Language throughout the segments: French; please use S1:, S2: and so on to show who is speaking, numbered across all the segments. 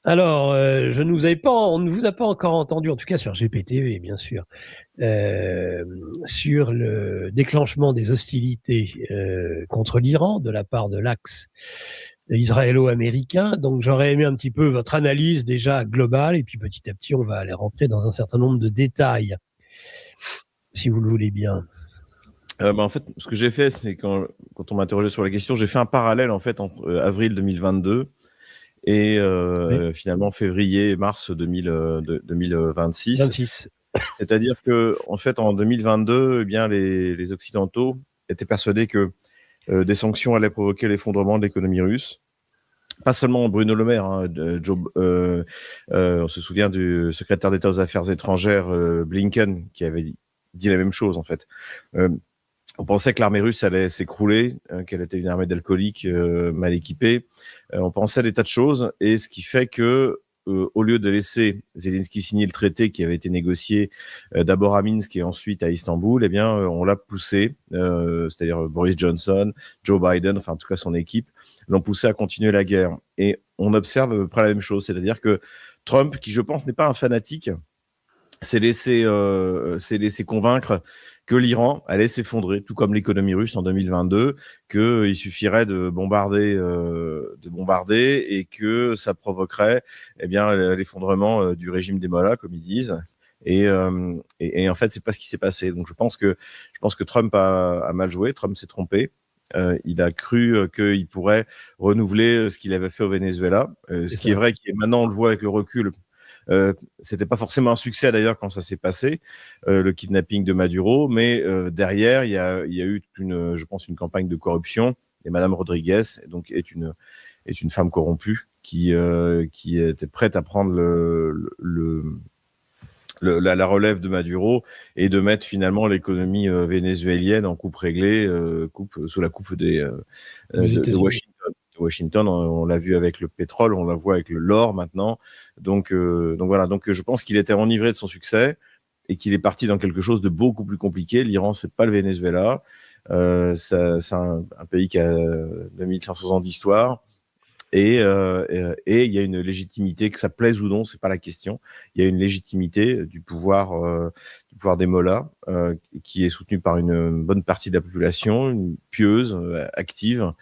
S1: Alors, on ne vous a pas encore entendu, en tout cas sur GPTV, bien sûr, euh, sur le déclenchement des hostilités contre l'Iran de la part de l'axe israélo-américain. Donc, j'aurais aimé un petit peu votre analyse déjà globale, et puis petit à petit, on va aller rentrer dans un certain nombre de détails, si vous le voulez bien.
S2: En fait, ce que j'ai fait, c'est quand on m'a interrogé sur la question, j'ai fait un parallèle en fait entre avril 2022 et
S1: Oui,
S2: finalement février et mars 2026.
S1: 26.
S2: C'est-à-dire que en fait, en 2022, eh bien, les Occidentaux étaient persuadés que des sanctions allaient provoquer l'effondrement de l'économie russe. Pas seulement Bruno Le Maire, hein, on se souvient du secrétaire d'État aux Affaires étrangères Blinken qui avait dit la même chose en fait. Euh, On pensait que l'armée russe allait s'écrouler, qu'elle était une armée d'alcooliques mal équipée. On pensait à des tas de choses, et ce qui fait que, au lieu de laisser Zelensky signer le traité qui avait été négocié d'abord à Minsk et ensuite à Istanbul, eh bien, on l'a poussé, c'est-à-dire Boris Johnson, Joe Biden, enfin en tout cas son équipe, l'ont poussé à continuer la guerre. Et on observe à peu près la même chose, c'est-à-dire que Trump, qui je pense n'est pas un fanatique, s'est laissé convaincre que l'Iran allait s'effondrer, tout comme l'économie russe en 2022, qu'il suffirait de bombarder et que ça provoquerait eh bien, l'effondrement du régime des Mollahs, comme ils disent. Et en fait, c'est pas ce qui s'est passé. Donc, je pense que Trump a mal joué. Trump s'est trompé. Il a cru qu'il pourrait renouveler ce qu'il avait fait au Venezuela.
S1: C'est
S2: Ce qui est
S1: ça.
S2: vrai, qui est maintenant, on le voit avec le recul, c'était pas forcément un succès d'ailleurs quand ça s'est passé, le kidnapping de Maduro, mais derrière, il y a eu je pense, une campagne de corruption. Et Madame Rodriguez donc est une femme corrompue qui était prête à prendre la relève de Maduro et de mettre finalement l'économie vénézuélienne en coupe réglée, sous la coupe
S1: Des
S2: de
S1: États-Unis.
S2: Washington. Washington, on l'a vu avec le pétrole, on la voit avec l'or maintenant. Donc voilà. Donc je pense qu'il était enivré de son succès et qu'il est parti dans quelque chose de beaucoup plus compliqué. L'Iran, c'est pas le Venezuela. C'est un pays qui a 2500 ans d'histoire. Et il y a une légitimité, que ça plaise ou non, c'est pas la question. Il y a une légitimité du pouvoir des Mollahs, qui est soutenue par une bonne partie de la population, une pieuse, active,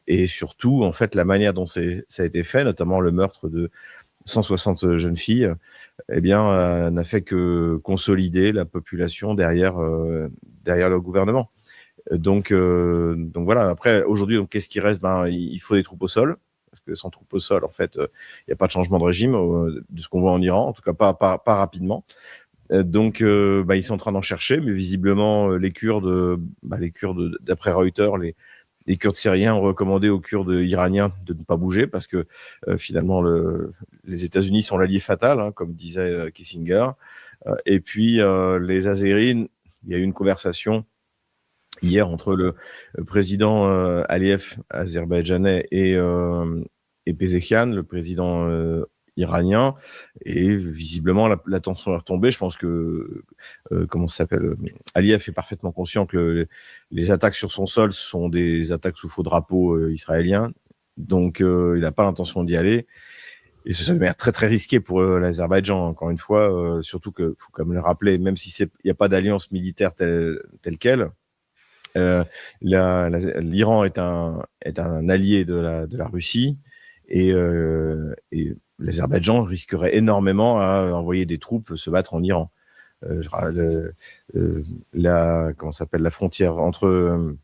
S2: et surtout, en fait, la manière dont ça a été fait, notamment le meurtre de 160 jeunes filles, eh bien, n'a fait que consolider la population derrière le gouvernement. Donc voilà. Après, aujourd'hui, donc, qu'est-ce qui reste? Ben, il faut des troupes au sol. Parce que sans troupes au sol, en fait, il n'y a pas de changement de régime, de ce qu'on voit en Iran, en tout cas pas rapidement. Donc, ils sont en train d'en chercher, mais visiblement, les Kurdes, d'après Reuters, les Kurdes syriens ont recommandé aux Kurdes iraniens de ne pas bouger parce que finalement, les États-Unis sont l'allié fatal, hein, comme disait Kissinger. Et puis, les Azéris, il y a eu une conversation hier entre le président Aliyev azerbaïdjanais et Pezeshkian, le président iranien, et visiblement la tension est retombée. Je pense que comment ça s'appelle, Aliyev est parfaitement conscient que les attaques sur son sol sont des attaques sous faux drapeau israélien, donc il n'a pas l'intention d'y aller. Et ça devient très très risqué pour l'Azerbaïdjan, encore une fois, surtout qu'il faut quand même le rappeler, même s'il n'y a pas d'alliance militaire telle quelle, euh, l'Iran est un allié de la Russie, et l'Azerbaïdjan risquerait énormément à envoyer des troupes se battre en Iran. Comment s'appelle, la frontière entre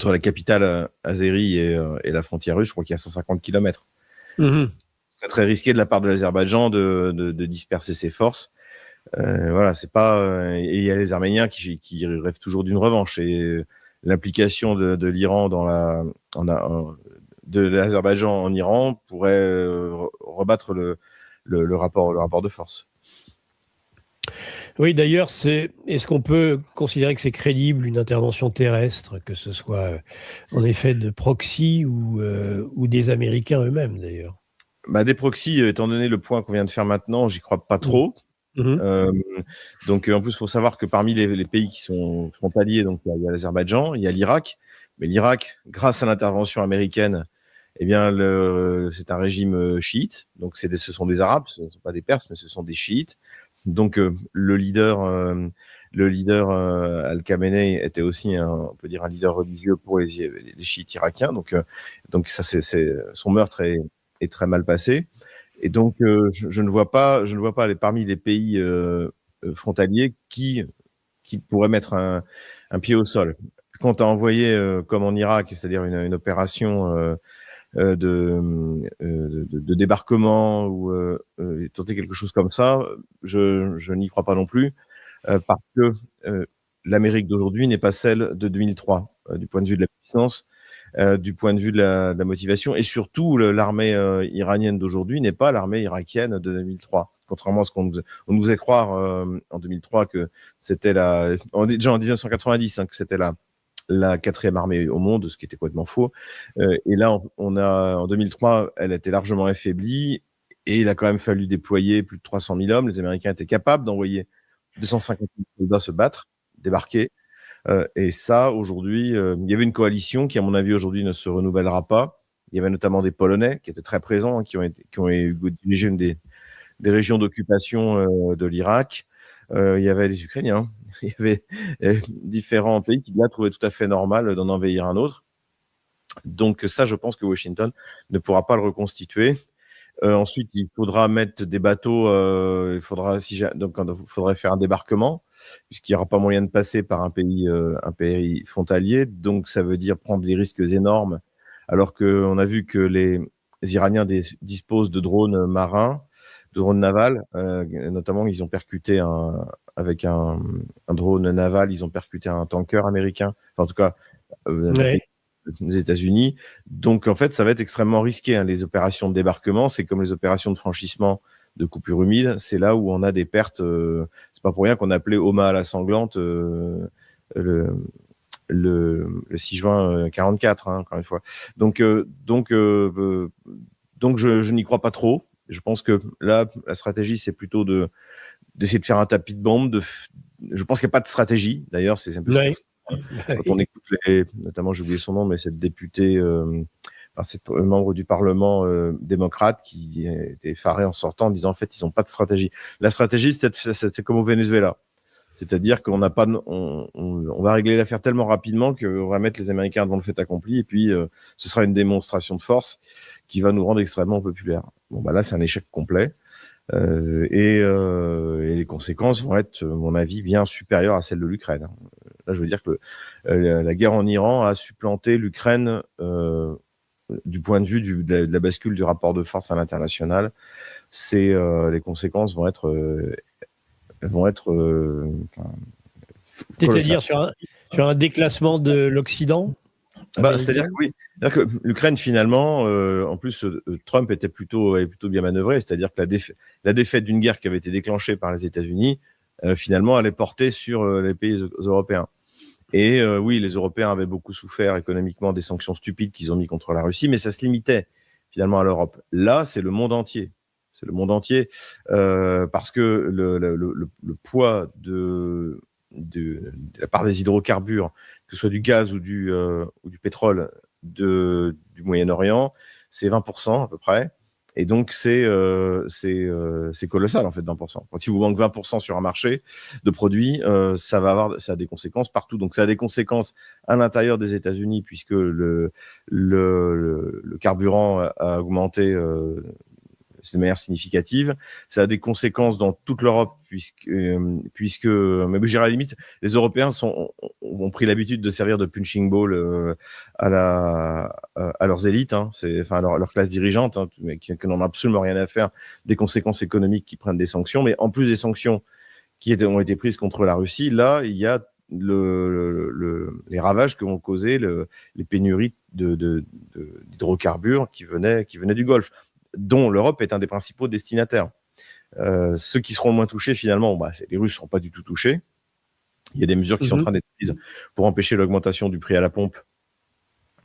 S2: la capitale azérie et la frontière russe, je crois qu'il y a 150 kilomètres.
S1: Mhm.
S2: C'est très risqué de la part de l'Azerbaïdjan de disperser ses forces. Voilà, c'est pas. Et il y a les Arméniens qui rêvent toujours d'une revanche. Et l'implication de l'Iran de l'Azerbaïdjan en Iran pourrait rebattre le rapport de force.
S1: Oui, d'ailleurs, est-ce qu'on peut considérer que c'est crédible une intervention terrestre, que ce soit en effet de proxy ou des Américains eux-mêmes, d'ailleurs?
S2: Des proxys, étant donné le point qu'on vient de faire maintenant, j'y crois pas
S1: Mhm.
S2: trop.
S1: Mhm.
S2: Euh, donc en plus, il faut savoir que parmi les pays qui sont frontaliers, donc il y a l'Azerbaïdjan, il y a l'Irak, mais l'Irak, grâce à l'intervention américaine, eh bien, c'est un régime chiite. Donc, ce sont des Arabes, ce ne sont pas des Perses, mais ce sont des chiites. Donc, le leader Al-Khamenei était aussi, on peut dire, un leader religieux pour les chiites irakiens. Donc ça, son meurtre est très mal passé. Et donc, je ne vois pas parmi les pays frontaliers qui pourrait mettre un pied au sol. Quand tu as envoyé, comme en Irak, c'est-à-dire une opération de débarquement ou tenter quelque chose comme ça, je n'y crois pas non plus, parce que l'Amérique d'aujourd'hui n'est pas celle de 2003, du point de vue de la puissance, du point de vue de la motivation, et surtout l'armée iranienne d'aujourd'hui n'est pas l'armée irakienne de 2003. Contrairement à ce qu'on nous faisait croire en 2003 que c'était déjà en 1990 que c'était la quatrième armée au monde, ce qui était complètement faux. Et là, en 2003, elle était largement affaiblie et il a quand même fallu déployer plus de 300 000 hommes. Les Américains étaient capables d'envoyer 250 000 soldats se battre, débarquer. Et ça, aujourd'hui, il y avait une coalition qui, à mon avis, aujourd'hui ne se renouvellera pas. Il y avait notamment des Polonais qui étaient très présents, qui ont dirigé une des régions d'occupation de l'Irak. Il y avait des Ukrainiens, il y avait différents pays qui là trouvaient tout à fait normal d'en envahir un autre. Donc ça, je pense que Washington ne pourra pas le reconstituer. Ensuite, il faudra mettre des bateaux, il faudrait faire un débarquement, puisqu'il n'y aura pas moyen de passer par un pays frontalier. Donc ça veut dire prendre des risques énormes, alors qu'on a vu que les Iraniens disposent de drones marins, de drones navals, notamment ils ont percuté avec un drone naval, ils ont percuté un tanker américain, enfin en tout cas des États-Unis. Donc en fait, ça va être extrêmement risqué. Les opérations de débarquement, c'est comme les opérations de franchissement de coupure humide. C'est là où on a des pertes. C'est pas pour rien qu'on appelait Omaha la sanglante le 6 juin 44, encore une fois. Donc je n'y crois pas trop. Je pense que là, la stratégie, c'est plutôt d'essayer de faire un tapis de bombe. Je pense qu'il n'y a pas de stratégie. D'ailleurs, c'est un peu quand on écoute notamment, j'ai oublié son nom, mais cette députée, cette membre du Parlement démocrate qui était effarée en sortant en disant en fait, ils n'ont pas de stratégie. La stratégie, c'est comme au Venezuela. C'est-à-dire qu'on n'a pas, on va régler l'affaire tellement rapidement qu'on va mettre les Américains devant le fait accompli et puis ce sera une démonstration de force qui va nous rendre extrêmement populaires. Bon, là, c'est un échec complet. Et les conséquences vont être, à mon avis, bien supérieures à celles de l'Ukraine. Là, je veux dire que la guerre en Iran a supplanté l'Ukraine du point de vue de la bascule du rapport de force à l'international. Les conséquences vont être
S1: c'est-à-dire sur un déclassement de l'Occident.
S2: C'est-à-dire que oui, c'est-à-dire que l'Ukraine finalement, en plus, Trump avait plutôt bien manœuvré, c'est-à-dire que la défaite d'une guerre qui avait été déclenchée par les États-Unis, finalement, allait porter sur les pays européens. Et oui, les Européens avaient beaucoup souffert économiquement des sanctions stupides qu'ils ont mis contre la Russie, mais ça se limitait finalement à l'Europe. Là, c'est le monde entier. C'est le monde entier parce que le poids de la part des hydrocarbures, que ce soit du gaz ou du pétrole du Moyen-Orient, c'est 20% à peu près. Et donc, c'est colossal, en fait, 20%. Quand il vous manque 20% sur un marché de produits, ça a des conséquences partout. Donc, ça a des conséquences à l'intérieur des États-Unis, puisque le carburant a augmenté de manière significative. Ça a des conséquences dans toute l'Europe, puisque mais je dirais à la limite, les Européens ont pris l'habitude de servir de punching ball à leurs élites, à leur classe dirigeante, mais qui n'en ont absolument rien à faire des conséquences économiques qui prennent des sanctions. Mais en plus des sanctions qui ont été prises contre la Russie, là, il y a les ravages que vont causer les pénuries d'hydrocarbures qui venaient du Golfe, dont l'Europe est un des principaux destinataires. Ceux qui seront le moins touchés, finalement, les Russes ne seront pas du tout touchés. Il y a des mesures qui sont en train d'être prises pour empêcher l'augmentation du prix à la pompe,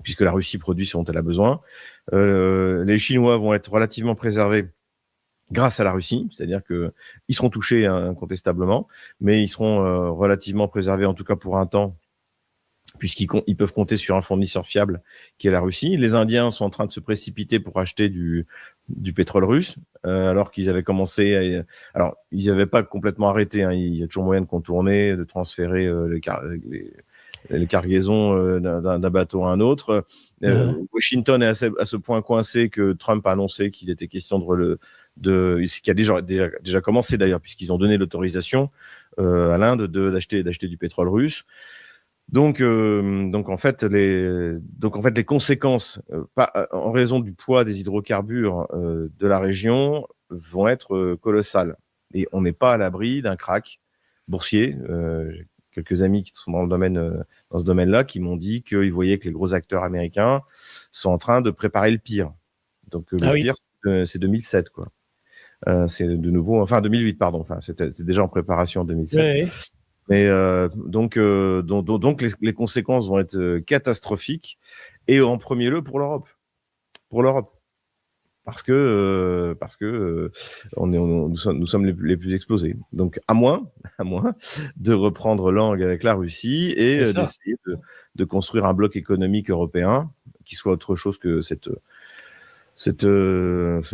S2: puisque la Russie produit ce dont elle a besoin. Les Chinois vont être relativement préservés grâce à la Russie, c'est-à-dire qu'ils seront touchés incontestablement, mais ils seront relativement préservés, en tout cas pour un temps, puisqu'ils peuvent compter sur un fournisseur fiable qui est la Russie. Les Indiens sont en train de se précipiter pour acheter du pétrole russe, alors qu'ils avaient commencé alors, ils n'avaient pas complètement arrêté, hein. Il y a toujours moyen de contourner, de transférer les cargaisons d'un bateau à un autre. Washington est à ce point coincé que Trump a annoncé qu'il était question ce qui a déjà commencé d'ailleurs, puisqu'ils ont donné l'autorisation à l'Inde d'acheter du pétrole russe. Donc en fait les conséquences, en raison du poids des hydrocarbures de la région, vont être colossales. Et on n'est pas à l'abri d'un krach boursier. J'ai quelques amis qui sont dans ce domaine-là, qui m'ont dit qu'ils voyaient que les gros acteurs américains sont en train de préparer le pire. Donc pire, c'est 2007, quoi. C'est de nouveau, enfin 2008, pardon. Enfin, c'était déjà en préparation en 2007.
S1: Ouais.
S2: Mais donc les conséquences vont être catastrophiques, et en premier lieu pour l'Europe. Parce que nous sommes les plus exposés. Donc à moins de reprendre langue avec la Russie et d'essayer de construire un bloc économique européen qui soit autre chose que ce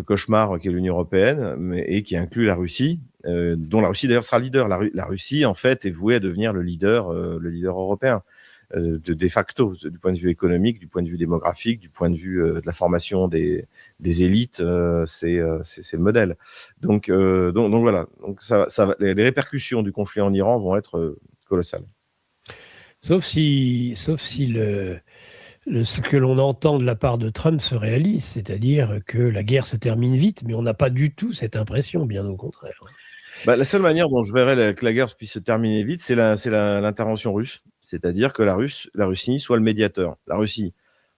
S2: cauchemar qu'est l'Union européenne, et qui inclut la Russie, dont la Russie d'ailleurs sera leader. La Russie, en fait, est vouée à devenir le leader européen, de facto, du point de vue économique, du point de vue démographique, du point de vue de la formation des élites. C'est le modèle. Donc voilà. Donc les répercussions du conflit en Iran vont être colossales.
S1: Sauf si ce que l'on entend de la part de Trump se réalise, c'est-à-dire que la guerre se termine vite, mais on n'a pas du tout cette impression, bien au contraire.
S2: La seule manière dont je verrais que la guerre puisse se terminer vite, c'est l'intervention russe, c'est-à-dire que la Russie soit le médiateur. La Russie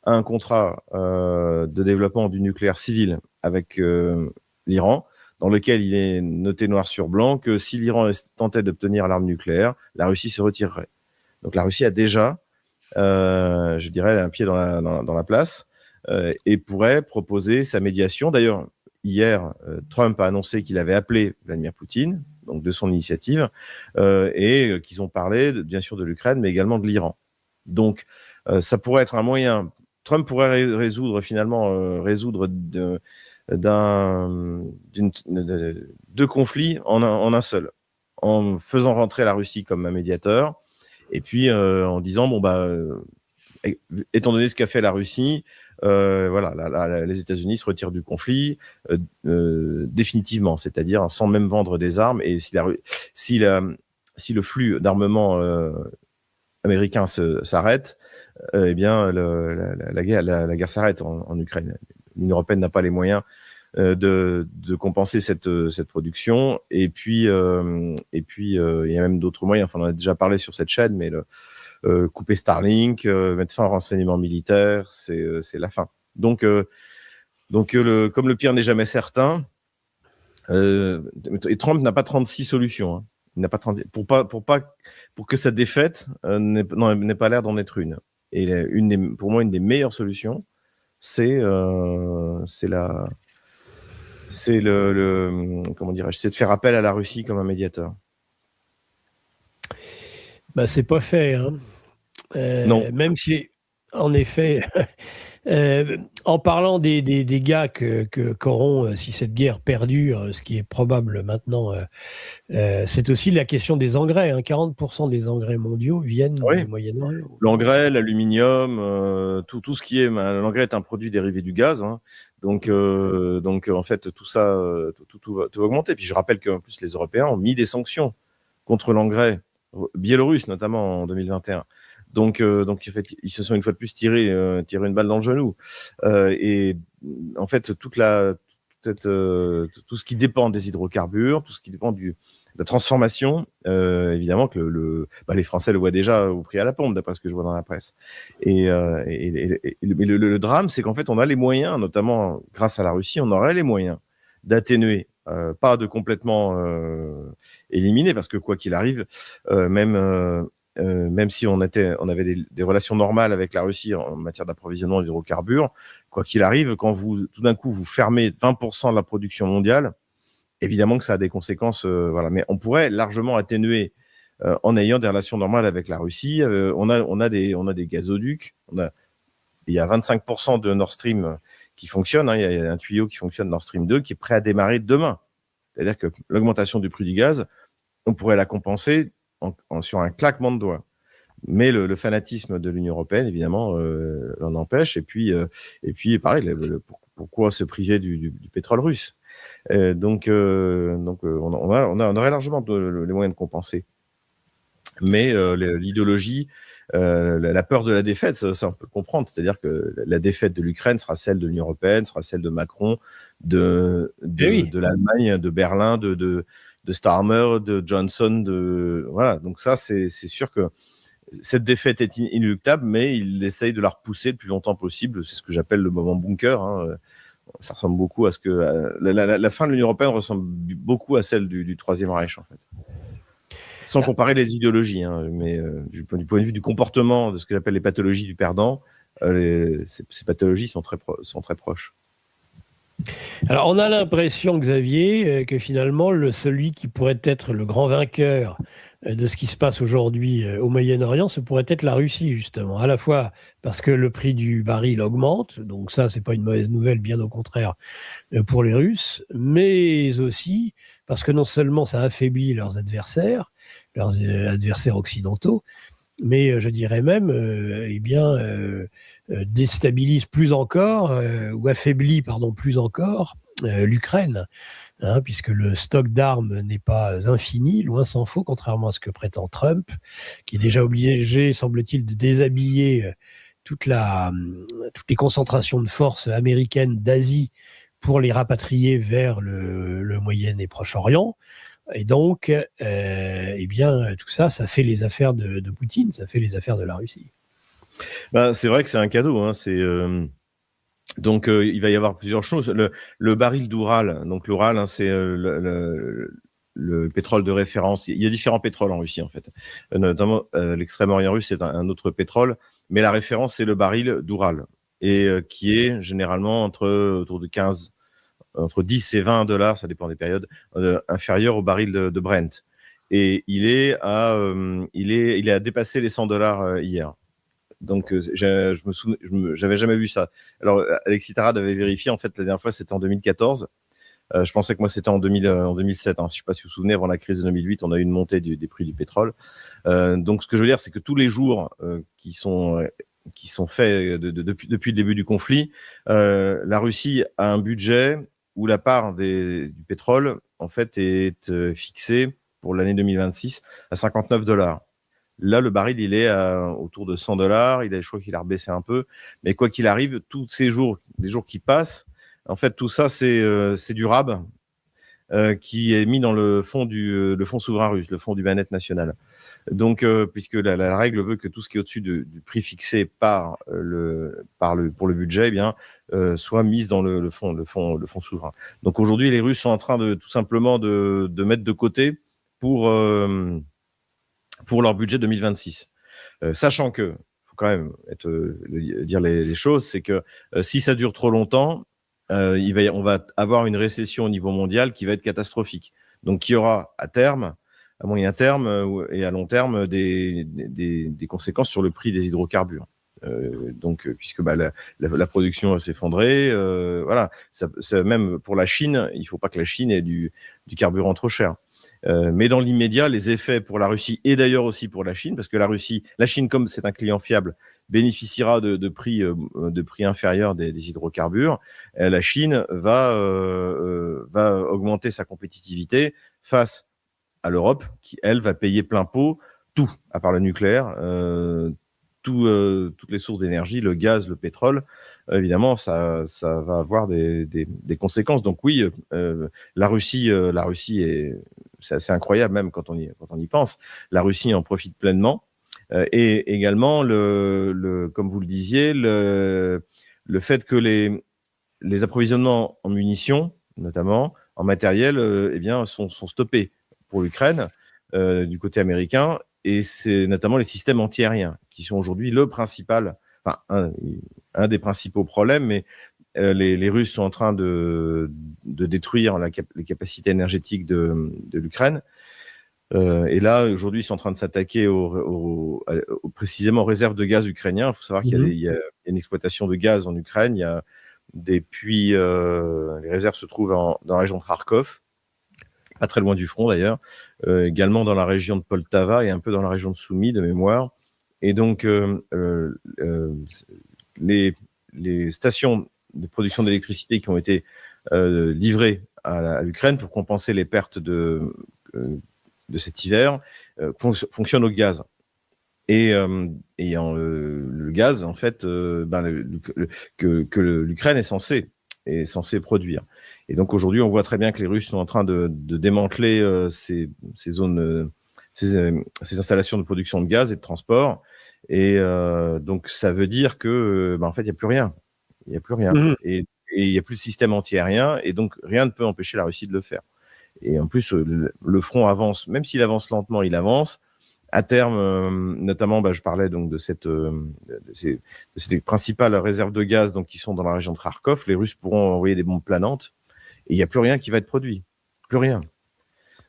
S2: a un contrat de développement du nucléaire civil avec l'Iran, dans lequel il est noté noir sur blanc que si l'Iran tentait d'obtenir l'arme nucléaire, la Russie se retirerait. Donc la Russie a déjà, je dirais, un pied dans la place, et pourrait proposer sa médiation. D'ailleurs, hier, Trump a annoncé qu'il avait appelé Vladimir Poutine, donc de son initiative, et qu'ils ont parlé, bien sûr, de l'Ukraine, mais également de l'Iran. Donc, ça pourrait être un moyen. Trump pourrait résoudre deux conflits en un seul, en faisant rentrer la Russie comme un médiateur, et puis en disant étant donné ce qu'a fait la Russie, les États-Unis se retirent du conflit définitivement, c'est-à-dire sans même vendre des armes. Et si le flux d'armement américain s'arrête, eh bien la guerre s'arrête en Ukraine. L'Union européenne n'a pas les moyens de compenser cette production. Et puis il y a même d'autres moyens. Enfin, on en a déjà parlé sur cette chaîne, mais couper Starlink, mettre fin au renseignement militaire, c'est la fin. Donc comme le pire n'est jamais certain, et Trump n'a pas 36 solutions. Hein. Il n'a pas 30, pour que sa défaite n'ait pas l'air d'en être une. Et pour moi, une des meilleures solutions, c'est comment dirais-je, c'est de faire appel à la Russie comme un médiateur.
S1: C'est pas fait, hein.
S2: Non.
S1: Même si, en effet, en parlant des dégâts qu'auront si cette guerre perdure, ce qui est probable maintenant, c'est aussi la question des engrais. Hein. 40% des engrais mondiaux viennent du Moyen-Orient.
S2: L'engrais, l'aluminium, tout ce qui est... L'engrais est un produit dérivé du gaz. Hein. Donc en fait, tout ça, tout va augmenter. Puis je rappelle qu'en plus, les Européens ont mis des sanctions contre l'engrais biélorusse, notamment en 2021. Donc en fait, ils se sont une fois de plus tiré une balle dans le genou. Et en fait, tout ce qui dépend des hydrocarbures, tout ce qui dépend de la transformation, évidemment que les Français le voient déjà au prix à la pompe, d'après ce que je vois dans la presse. Mais le drame, c'est qu'en fait, on a les moyens, notamment grâce à la Russie, on aurait les moyens d'atténuer, pas de complètement éliminer, parce que quoi qu'il arrive, même si on avait des relations normales avec la Russie en matière d'approvisionnement d'hydrocarbures, quoi qu'il arrive, quand tout d'un coup, vous fermez 20% de la production mondiale, évidemment que ça a des conséquences. Mais on pourrait largement atténuer en ayant des relations normales avec la Russie. On a des gazoducs. Il y a 25% de Nord Stream qui fonctionne. Il y a un tuyau qui fonctionne, Nord Stream 2, qui est prêt à démarrer demain. C'est-à-dire que l'augmentation du prix du gaz, on pourrait la compenser sur un claquement de doigts. Mais le fanatisme de l'Union européenne, évidemment, l'en empêche. Et puis pareil, pourquoi se priver du pétrole russe? Donc, on aurait largement les moyens de compenser. Mais l'idéologie, la peur de la défaite, ça on peut comprendre. C'est-à-dire que la défaite de l'Ukraine sera celle de l'Union européenne, sera celle de Macron, de l'Allemagne, de Berlin, de Starmer, de Johnson, voilà. Donc ça, c'est sûr que cette défaite est inéluctable, mais il essaye de la repousser le plus longtemps possible. C'est ce que j'appelle le moment bunker. Ça ressemble beaucoup à ce que la fin de l'Union européenne ressemble beaucoup à celle du Troisième Reich, en fait. Sans comparer les idéologies, mais du point de vue du comportement, de ce que j'appelle les pathologies du perdant, ces pathologies sont très proches.
S1: Alors, on a l'impression, Xavier, que finalement, celui qui pourrait être le grand vainqueur de ce qui se passe aujourd'hui au Moyen-Orient, ce pourrait être la Russie, justement. À la fois parce que le prix du baril augmente, donc ça, c'est pas une mauvaise nouvelle, bien au contraire, pour les Russes, mais aussi parce que non seulement ça affaiblit leurs adversaires occidentaux, mais je dirais même, déstabilise plus encore, ou affaiblit, plus encore, l'Ukraine, puisque le stock d'armes n'est pas infini, loin s'en faut, contrairement à ce que prétend Trump, qui est déjà obligé, semble-t-il, de déshabiller toutes les concentrations de forces américaines d'Asie pour les rapatrier vers le Moyen et Proche-Orient. Et donc, tout ça fait les affaires de Poutine, ça fait les affaires de la Russie.
S2: C'est vrai que c'est un cadeau. Donc, il va y avoir plusieurs choses. Le baril d'Oural, donc l'Oural, c'est le pétrole de référence. Il y a différents pétroles en Russie, en fait. Notamment, l'extrême-orient russe, c'est un autre pétrole, mais la référence, c'est le baril d'Oural, et qui est généralement autour de 15, entre 10 et 20 $, ça dépend des périodes, inférieur au baril de Brent. Et il a dépassé les 100 $ hier. Donc, j'avais jamais vu ça. Alors, Alexis Tarade avait vérifié, en fait, la dernière fois, c'était en 2014. Je pensais que moi, c'était en 2007. Je ne sais pas si vous vous souvenez, avant la crise de 2008, on a eu une montée des prix du pétrole. Donc, ce que je veux dire, c'est que tous les jours qui sont faits depuis le début du conflit, la Russie a un budget où la part du pétrole, en fait, est fixée pour l'année 2026 à 59 $. Là, le baril, il est autour de 100 $. Je crois qu'il a rebaissé un peu. Mais quoi qu'il arrive, tous ces jours, les jours qui passent, en fait, tout ça, c'est du RAB qui est mis dans le fonds souverain russe, le fonds du bien-être national. Donc, puisque la règle veut que tout ce qui est au-dessus du prix fixé pour le budget, soit mis dans le fonds souverain. Donc aujourd'hui, les Russes sont en train de tout simplement de mettre de côté pour leur budget 2026. Sachant que, faut quand même dire les choses, c'est que si ça dure trop longtemps, on va avoir une récession au niveau mondial qui va être catastrophique. Donc, il y aura à moyen terme et à long terme, des conséquences sur le prix des hydrocarbures. Puisque la production va s'effondrer, voilà. Même pour la Chine, il ne faut pas que la Chine ait du carburant trop cher. Mais dans l'immédiat, les effets pour la Russie et d'ailleurs aussi pour la Chine, parce que la Chine, comme c'est un client fiable, bénéficiera de prix inférieurs des hydrocarbures. La Chine va augmenter sa compétitivité face à l'Europe, qui elle va payer plein pot tout, à part le nucléaire, toutes les sources d'énergie, le gaz, le pétrole. Évidemment, ça va avoir des conséquences. Donc oui, la Russie c'est assez incroyable même quand on y pense. La Russie en profite pleinement. Et également, comme vous le disiez, le fait que les approvisionnements en munitions, notamment en matériel, sont stoppés pour l'Ukraine du côté américain. Et c'est notamment les systèmes antiaériens qui sont aujourd'hui un des principaux problèmes. Mais les Russes sont en train de détruire les capacités énergétiques de l'Ukraine. Et là, aujourd'hui, ils sont en train de s'attaquer précisément aux réserves de gaz ukrainiens. Il faut savoir qu'il y a une exploitation de gaz en Ukraine. Il y a des puits, les réserves se trouvent dans la région de Kharkov, pas très loin du front d'ailleurs, également dans la région de Poltava et un peu dans la région de Soumy de mémoire. Et donc, les stations de production d'électricité qui ont été livrées à l'Ukraine pour compenser les pertes de cet hiver fonctionnent au gaz. Et le gaz, en fait, que l'Ukraine est censée produire. Et donc aujourd'hui, on voit très bien que les Russes sont en train de démanteler ces zones, ces installations de production de gaz et de transport. Et donc ça veut dire que, en fait, il n'y a plus rien. Il n'y a plus rien. Et il n'y a plus de système antiaérien. Et donc rien ne peut empêcher la Russie de le faire. Et en plus, le front avance, même s'il avance lentement, il avance. À terme, notamment, je parlais donc de ces principales réserves de gaz donc, qui sont dans la région de Kharkov. Les Russes pourront envoyer des bombes planantes et il n'y a plus rien qui va être produit. Plus rien.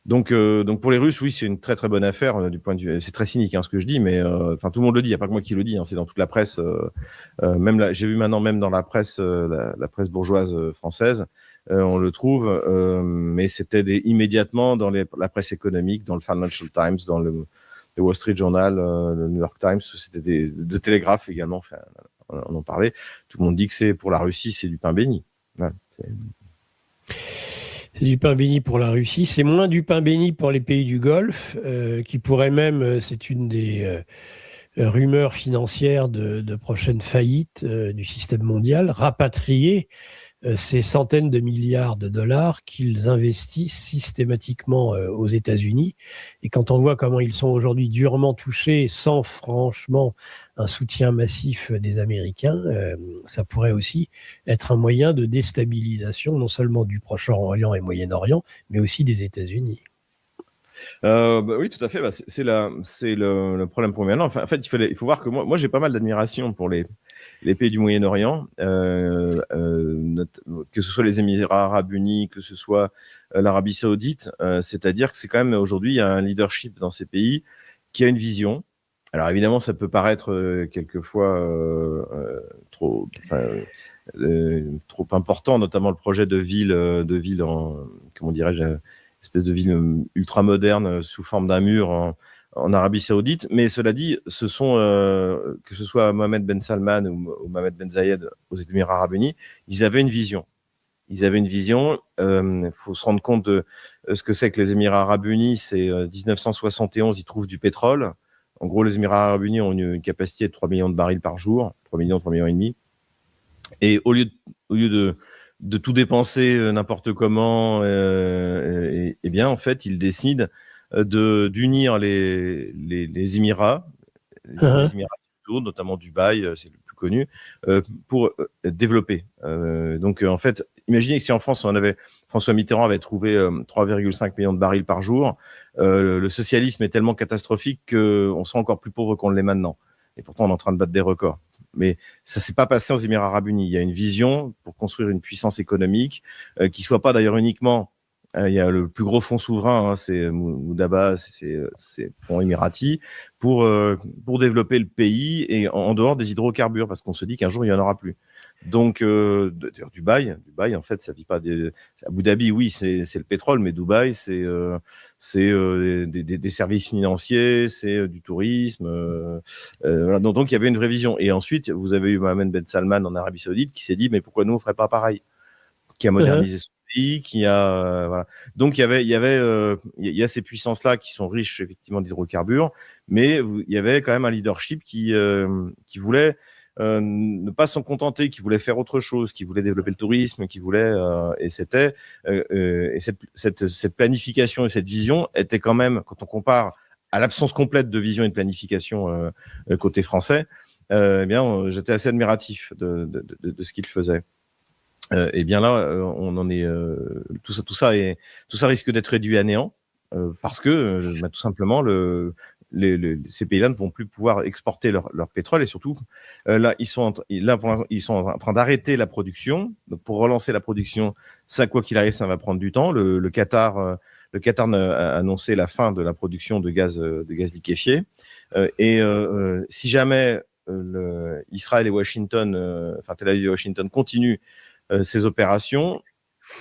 S2: Donc pour les Russes, oui, c'est une très très bonne affaire du point de vue. C'est très cynique ce que je dis, mais tout le monde le dit. Il n'y a pas que moi qui le dis. C'est dans toute la presse. Même là, j'ai vu maintenant même dans la presse, la presse bourgeoise française, on le trouve. Mais c'était immédiatement dans la presse économique, dans le Financial Times, dans le Wall Street Journal, le New York Times. C'était de Télégraphe également. Enfin, on en parlait. Tout le monde dit que c'est pour la Russie, c'est du pain béni. Ouais,
S1: c'est du pain béni pour la Russie. C'est moins du pain béni pour les pays du Golfe, qui pourraient même, c'est une des rumeurs financières de prochaine faillite du système mondial, rapatrier ces centaines de milliards de dollars qu'ils investissent systématiquement aux États-Unis. Et quand on voit comment ils sont aujourd'hui durement touchés, sans franchement un soutien massif des Américains, ça pourrait aussi être un moyen de déstabilisation non seulement du Proche-Orient et Moyen-Orient, mais aussi des États-Unis.
S2: Oui, tout à fait. C'est le problème pour maintenant. Enfin, en fait, il faut voir que moi j'ai pas mal d'admiration pour les pays du Moyen-Orient, que ce soit les Émirats Arabes Unis, que ce soit l'Arabie Saoudite. C'est-à-dire que c'est quand même aujourd'hui, il y a un leadership dans ces pays qui a une vision. Alors évidemment, ça peut paraître quelquefois trop important, notamment le projet de ville en, comment dirais-je, espèce de ville ultra moderne sous forme d'un mur en Arabie Saoudite. Mais cela dit, ce sont, que ce soit Mohamed Ben Salman ou Mohamed Ben Zayed aux Émirats Arabes Unis, ils avaient une vision. Ils avaient une vision. Il faut se rendre compte de ce que c'est que les Émirats Arabes Unis. C'est 1971, ils trouvent du pétrole. En gros, les Émirats Arabes Unis ont une capacité de 3 millions de barils par jour, 3 millions et demi. Et au lieu de tout dépenser n'importe comment, et bien, en fait, ils décident d'unir les Émirats, les Émirats, notamment Dubaï, c'est le plus connu, pour développer. Donc, en fait, imaginez que si en France, François Mitterrand avait trouvé 3,5 millions de barils par jour, le socialisme est tellement catastrophique qu'on sera encore plus pauvre qu'on l'est maintenant. Et pourtant, on est en train de battre des records. Mais ça s'est pas passé aux Émirats Arabes Unis. Il y a une vision pour construire une puissance économique qui soit pas d'ailleurs uniquement. Il y a le plus gros fonds souverain, c'est Moudaba, c'est fonds émirati, pour développer le pays et en dehors des hydrocarbures, parce qu'on se dit qu'un jour il y en aura plus. Donc d'ailleurs Dubaï en fait ça vit pas Abu Dhabi, oui c'est le pétrole, mais Dubaï c'est des services financiers, c'est du tourisme. Voilà. Donc il y avait une vraie vision. Et ensuite vous avez eu Mohamed Ben Salman en Arabie Saoudite qui s'est dit mais pourquoi nous on ferait pas pareil, qui a modernisé son pays, qui a voilà. Donc il y a ces puissances là qui sont riches effectivement d'hydrocarbures, mais il y avait quand même un leadership qui voulait ne pas s'en contenter, qui voulait faire autre chose, qui voulait développer le tourisme, qui voulait et c'était et cette planification et cette vision était quand même, quand on compare à l'absence complète de vision et de planification côté français, eh bien j'étais assez admiratif de ce qu'il faisait. Et bien là, on en est tout ça risque d'être réduit à néant parce que tout simplement ces pays-là ne vont plus pouvoir exporter leur pétrole et surtout là ils sont en train d'arrêter la production. Donc pour relancer la production, ça quoi qu'il arrive, ça va prendre du temps. Le Qatar le Qatar a annoncé la fin de la production de gaz liquéfié. Si jamais Israël et Washington, enfin Tel Aviv et Washington continuent ces opérations,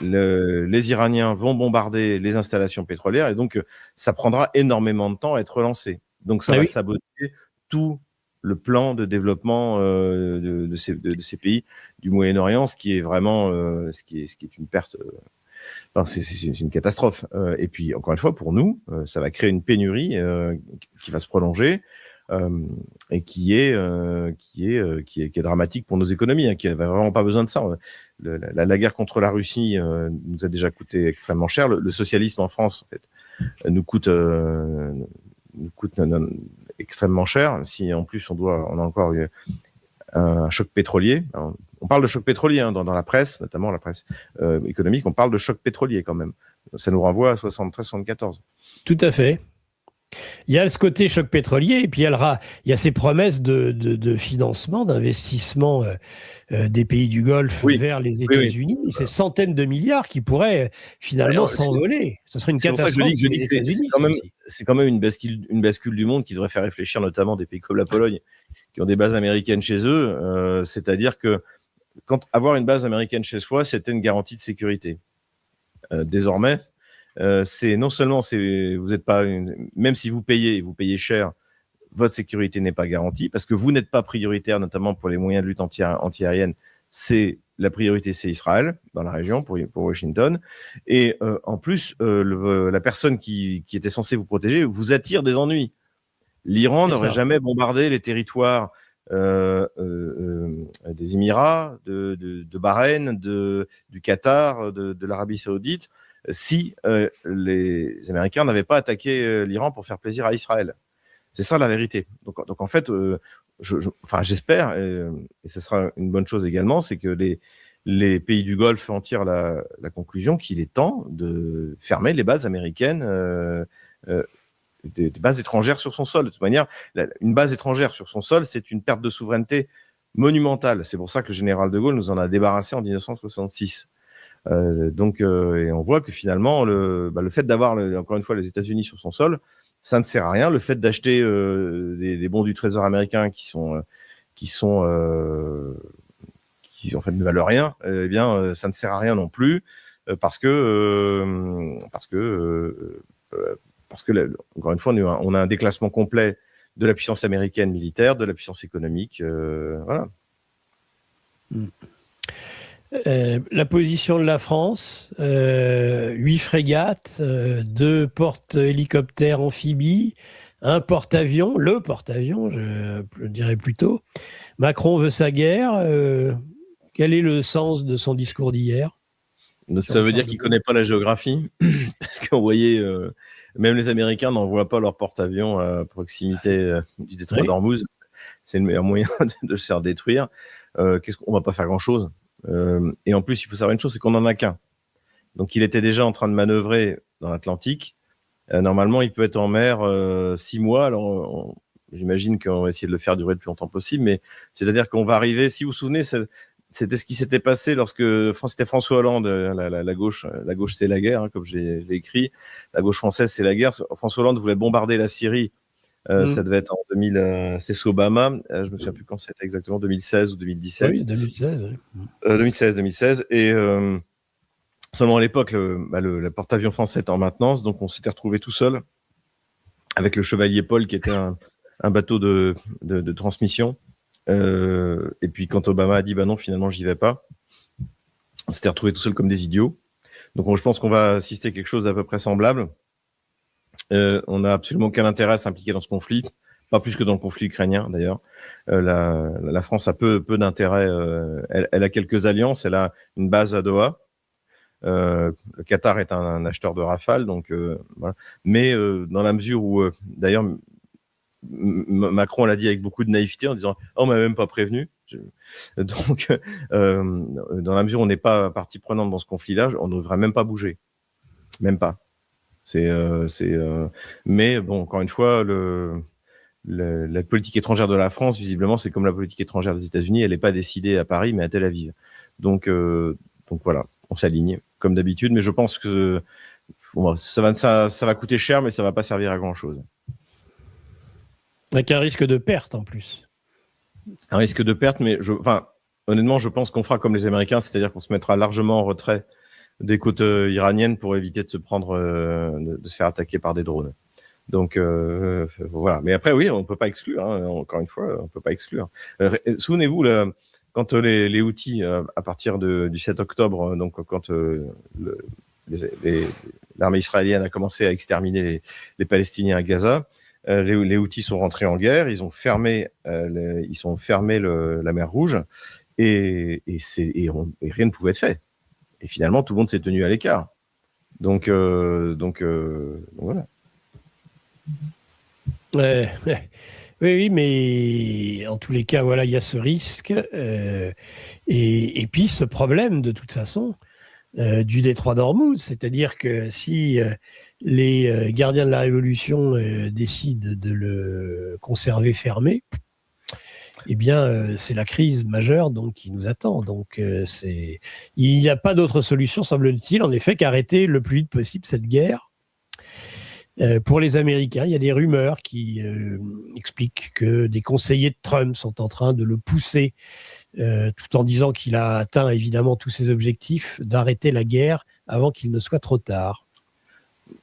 S2: les Iraniens vont bombarder les installations pétrolières et donc ça prendra énormément de temps à être relancé. Donc ça va saboter tout le plan de développement de ces pays du Moyen-Orient, ce qui est vraiment ce qui est une perte. C'est une catastrophe. Et puis encore une fois, pour nous, ça va créer une pénurie qui va se prolonger. Et qui est dramatique pour nos économies, qui n'avait vraiment pas besoin de ça. La guerre contre la Russie nous a déjà coûté extrêmement cher. Le socialisme en France, en fait, nous coûte extrêmement cher. Si en plus on a encore eu un choc pétrolier. Alors, on parle de choc pétrolier dans la presse, notamment la presse économique. On parle de choc pétrolier quand même. Ça nous renvoie à 73-74.
S1: Tout à fait. Il y a ce côté choc pétrolier et puis il y a ces promesses de financement, d'investissement des pays du Golfe vers les États-Unis.
S2: Oui.
S1: Ces centaines de milliards qui pourraient finalement s'envoler. Ce serait une catastrophe.
S2: C'est pour ça que je dis que c'est quand même une bascule du monde qui devrait faire réfléchir notamment des pays comme la Pologne qui ont des bases américaines chez eux. C'est-à-dire que avoir une base américaine chez soi, c'était une garantie de sécurité. Désormais, c'est non seulement vous êtes pas même si vous payez cher, votre sécurité n'est pas garantie parce que vous n'êtes pas prioritaire, notamment pour les moyens de lutte anti-aérienne. La priorité, c'est Israël dans la région pour Washington. Et en plus, la personne qui était censée vous protéger vous attire des ennuis. L'Iran n'aurait jamais bombardé les territoires des Émirats, de Bahreïn, du Qatar, de l'Arabie Saoudite, si les Américains n'avaient pas attaqué l'Iran pour faire plaisir à Israël. C'est ça la vérité. Donc en fait, j'espère, et ce sera une bonne chose également, c'est que les pays du Golfe en tirent la conclusion qu'il est temps de fermer les bases américaines, des bases étrangères sur son sol. De toute manière, une base étrangère sur son sol, c'est une perte de souveraineté monumentale. C'est pour ça que le général de Gaulle nous en a débarrassé en 1966. Et on voit que finalement, le fait d'avoir, encore une fois, les États-Unis sur son sol, ça ne sert à rien. Le fait d'acheter des bons du Trésor américain qui en fait ne valent rien, ça ne sert à rien non plus parce que encore une fois, on a un déclassement complet de la puissance américaine militaire, de la puissance économique, voilà.
S1: La position de la France, 8 frégates, 2 porte-hélicoptères amphibies, un porte-avions, le porte-avions, je dirais plutôt. Macron veut sa guerre. Quel est le sens de son discours d'hier ?
S2: Ça veut dire qu'il ne connaît pas la géographie, parce qu'on voyait, même les Américains n'envoient pas leur porte-avions à proximité du détroit d'Ormuz. C'est le meilleur moyen de se faire détruire. On ne va pas faire grand-chose. Et en plus, il faut savoir une chose, c'est qu'on n'en a qu'un. Donc, il était déjà en train de manœuvrer dans l'Atlantique. Normalement, il peut être en mer 6 mois. Alors, j'imagine qu'on va essayer de le faire durer le plus longtemps possible. Mais c'est-à-dire qu'on va arriver, si vous vous souvenez, c'était ce qui s'était passé lorsque c'était François Hollande, la gauche c'est la guerre, comme j'ai écrit. La gauche française, c'est la guerre. François Hollande voulait bombarder la Syrie. Ça devait être en 2000, c'est sous Obama. Je me souviens plus quand c'était exactement, 2016 ou 2017.
S1: Oui, 2016. Oui.
S2: 2016. Et seulement à l'époque, le porte-avions français était en maintenance, donc on s'était retrouvé tout seul avec le Chevalier Paul, qui était un bateau de transmission. Et puis quand Obama a dit non, finalement j'y vais pas, on s'était retrouvé tout seul comme des idiots. Donc je pense qu'on va assister à quelque chose d'à peu près semblable. On n'a absolument aucun intérêt à s'impliquer dans ce conflit, pas plus que dans le conflit ukrainien d'ailleurs. La France a peu d'intérêt. Elle a quelques alliances, elle a une base à Doha. Le Qatar est un acheteur de Rafale, donc voilà. Mais dans la mesure où, d'ailleurs, Macron l'a dit avec beaucoup de naïveté en disant « on m'a même pas prévenu ». Donc, dans la mesure où on n'est pas partie prenante dans ce conflit-là, on ne devrait même pas bouger, même pas. Mais bon, encore une fois, la politique étrangère de la France, visiblement, c'est comme la politique étrangère des États-Unis, elle n'est pas décidée à Paris, mais à Tel Aviv. Donc voilà, on s'aligne comme d'habitude, mais je pense que bon, ça va coûter cher, mais ça va pas servir à grand chose.
S1: Avec un risque de perte en plus.
S2: Un risque de perte, mais honnêtement, je pense qu'on fera comme les Américains, c'est-à-dire qu'on se mettra largement en retrait des côtes iraniennes pour éviter de se faire attaquer par des drones. Donc voilà. Mais après, oui, on peut pas exclure. Encore une fois, on peut pas exclure. Souvenez-vous, quand les Houthis, à partir du 7 octobre, donc quand l'armée israélienne a commencé à exterminer les Palestiniens à Gaza, les Houthis sont rentrés en guerre. Ils ont fermé, la mer Rouge et rien ne pouvait être fait. Et finalement, tout le monde s'est tenu à l'écart. Donc voilà.
S1: Oui, mais en tous les cas, voilà, il y a ce risque. Et puis ce problème, de toute façon, du détroit d'Ormuz. C'est-à-dire que si les gardiens de la Révolution décident de le conserver fermé, eh bien, c'est la crise majeure donc, qui nous attend. Donc, il n'y a pas d'autre solution, semble-t-il, en effet, qu'arrêter le plus vite possible cette guerre. Pour les Américains, il y a des rumeurs qui expliquent que des conseillers de Trump sont en train de le pousser, tout en disant qu'il a atteint évidemment tous ses objectifs, d'arrêter la guerre avant qu'il ne soit trop tard.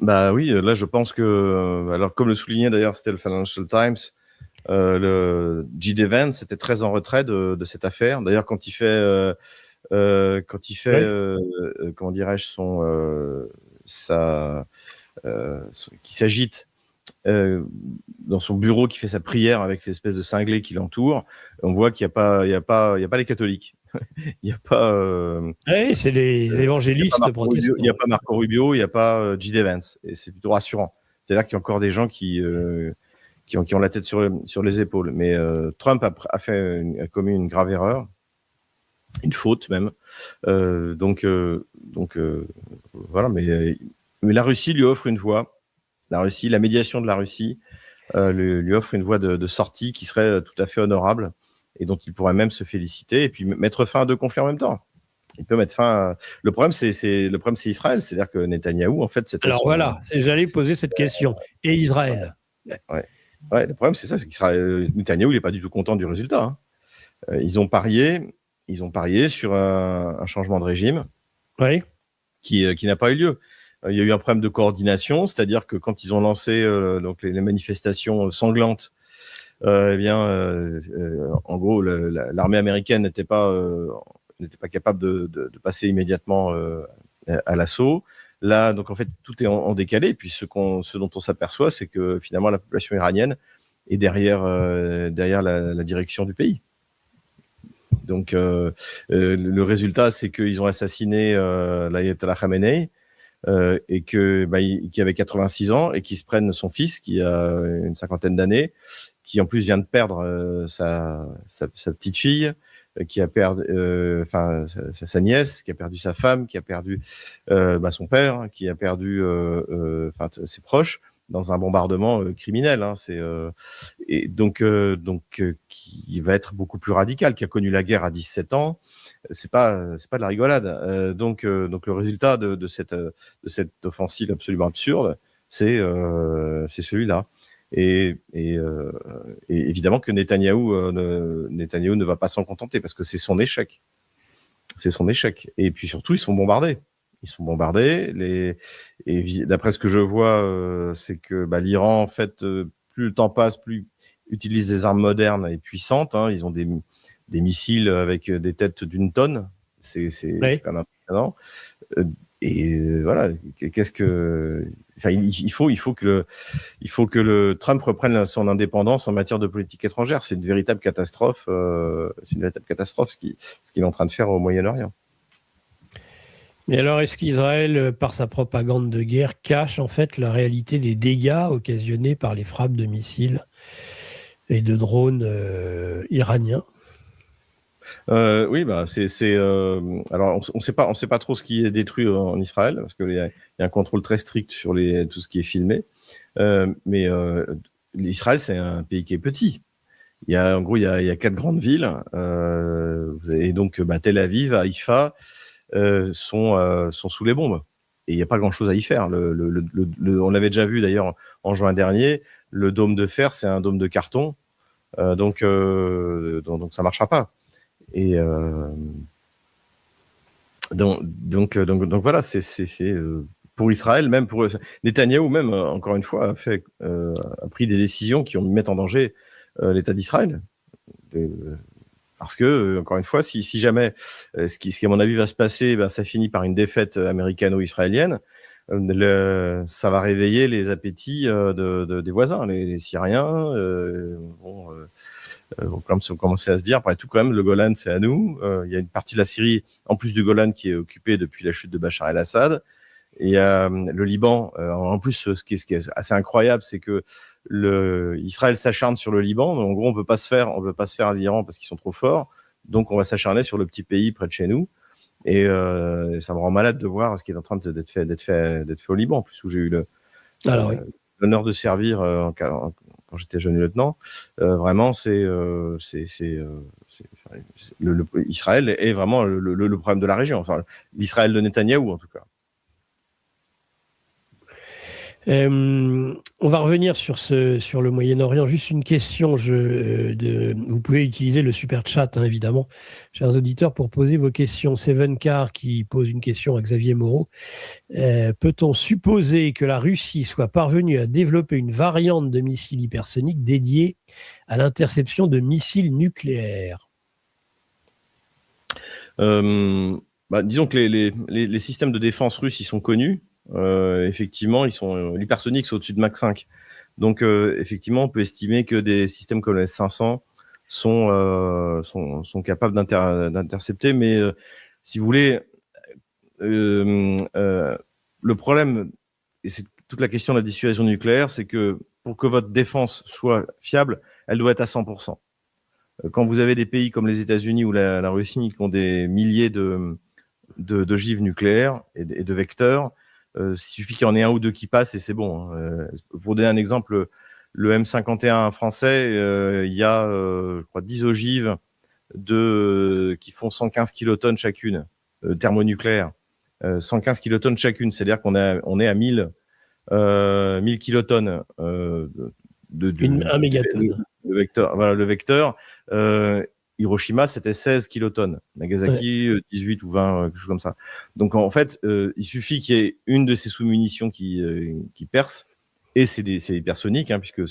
S2: Bah oui, là je pense que, alors comme le soulignait d'ailleurs, c'était le Financial Times, le J.D. Vance était très en retrait de cette affaire. D'ailleurs, quand il fait, comment dirais-je, qui s'agite dans son bureau, qui fait sa prière avec l'espèce de cinglé qui l'entoure, on voit qu'il y a pas les catholiques. Il n'y a pas.
S1: Oui, c'est les évangélistes protestants.
S2: Il n'y a pas Marco Rubio, il n'y a pas J.D. Vance. Et c'est plutôt rassurant. C'est-à-dire qu'il y a encore des gens qui ont la tête sur les épaules. Mais Trump a commis une grave erreur, une faute même. Donc voilà. Mais la Russie lui offre une voie. La médiation de la Russie lui offre une voie de sortie qui serait tout à fait honorable et dont il pourrait même se féliciter et puis mettre fin à 2 conflits en même temps. Il peut mettre fin à... Le problème, c'est Israël. C'est-à-dire que Netanyahou, en fait, c'était
S1: voilà, j'allais poser cette question. Et Israël.
S2: Ouais, le problème, c'est ça, c'est Netanyahou, il n'est pas du tout content du résultat. Ils ont parié sur un changement de régime qui n'a pas eu lieu. Il y a eu un problème de coordination, c'est-à-dire que quand ils ont lancé donc les manifestations sanglantes, en gros, l'armée américaine n'était pas capable de passer immédiatement à l'assaut. Là, donc en fait, tout est en décalé. Et puis ce dont on s'aperçoit, c'est que finalement la population iranienne est derrière la direction du pays. Donc le résultat, c'est qu'ils ont assassiné l'ayatollah Khamenei et qui avait 86 ans et qui se prennent son fils qui a une 50aine d'années, qui en plus vient de perdre sa petite fille, qui a perdu sa nièce, qui a perdu sa femme, qui a perdu son père, qui a perdu ses proches dans un bombardement criminel. Et donc qui va être beaucoup plus radical, qui a connu la guerre à 17 ans. C'est pas de la rigolade. Donc le résultat de cette offensive absolument absurde, c'est celui-là. Et évidemment que Netanyahou ne va pas s'en contenter parce que c'est son échec. C'est son échec. Et puis surtout, ils sont bombardés. Et d'après ce que je vois, c'est que l'Iran, en fait, plus le temps passe, plus utilise des armes modernes et puissantes. Ils ont des missiles avec des têtes d'1 tonne. C'est quand même impressionnant. Voilà. Il faut que le Trump reprenne son indépendance en matière de politique étrangère. C'est une véritable catastrophe. Ce qu'il est en train de faire au Moyen-Orient.
S1: Mais alors, est-ce qu'Israël, par sa propagande de guerre, cache en fait la réalité des dégâts occasionnés par les frappes de missiles et de drones iraniens?
S2: Oui, alors on sait pas trop ce qui est détruit en Israël parce qu'il y a un contrôle très strict sur tout ce qui est filmé. Mais l'Israël, c'est un pays qui est petit. Il y a 4 grandes villes et donc Tel Aviv, Haïfa sont sous les bombes. il n'y a pas grand-chose à y faire. On l'avait déjà vu d'ailleurs en juin dernier, le dôme de fer, c'est un dôme de carton, donc ça ne marchera pas. Et donc voilà, c'est pour Israël, même pour Netanyahou, même encore une fois, a pris des décisions qui mettent en danger l'État d'Israël. Parce que, encore une fois, si jamais ce qui, à mon avis, va se passer, ça finit par une défaite américano-israélienne, ça va réveiller les appétits des voisins, les Syriens. Vont commencer à se dire, après tout, quand même, le Golan, c'est à nous. Il y a une partie de la Syrie, en plus du Golan, qui est occupée depuis la chute de Bachar el-Assad. Et le Liban, en plus, ce qui est assez incroyable, c'est que Israël s'acharne sur le Liban. En gros, on peut pas se faire à l'Iran parce qu'ils sont trop forts. Donc, on va s'acharner sur le petit pays près de chez nous. Et ça me rend malade de voir ce qui est en train d'être fait au Liban, en plus où j'ai eu l'honneur de servir quand j'étais jeune lieutenant. Vraiment, Israël est vraiment le problème de la région. Enfin, l'Israël de Netanyahou, en tout cas.
S1: On va revenir sur le Moyen-Orient. Juste une question. Vous pouvez utiliser le super chat, hein, évidemment, chers auditeurs, pour poser vos questions. Seven Car qui pose une question à Xavier Moreau. Peut-on supposer que la Russie soit parvenue à développer une variante de missiles hypersoniques dédiée à l'interception de missiles nucléaires ?
S2: Disons que les systèmes de défense russes, ils sont connus. Effectivement, l'hypersonique, c'est au-dessus de Mach 5. Donc, effectivement, on peut estimer que des systèmes comme le S-500 sont capables d'intercepter. Mais si vous voulez, le problème, et c'est toute la question de la dissuasion nucléaire, c'est que pour que votre défense soit fiable, elle doit être à 100%. Quand vous avez des pays comme les États-Unis ou la Russie qui ont des milliers de ogives nucléaires et de vecteurs, il suffit qu'il y en ait un ou deux qui passent et c'est bon. Pour donner un exemple, le M51 français, il y a, je crois, 10 ogives qui font 115 kilotonnes chacune, thermonucléaires. 115 kilotonnes chacune, c'est-à-dire qu'on est à 1000 kilotonnes
S1: un mégatonne.
S2: Le vecteur. Hiroshima, c'était 16 kilotonnes. Nagasaki, 18 ou 20, quelque chose comme ça. Donc, en fait, il suffit qu'il y ait une de ces sous-munitions qui perce, et c'est hypersonique, hein, puisque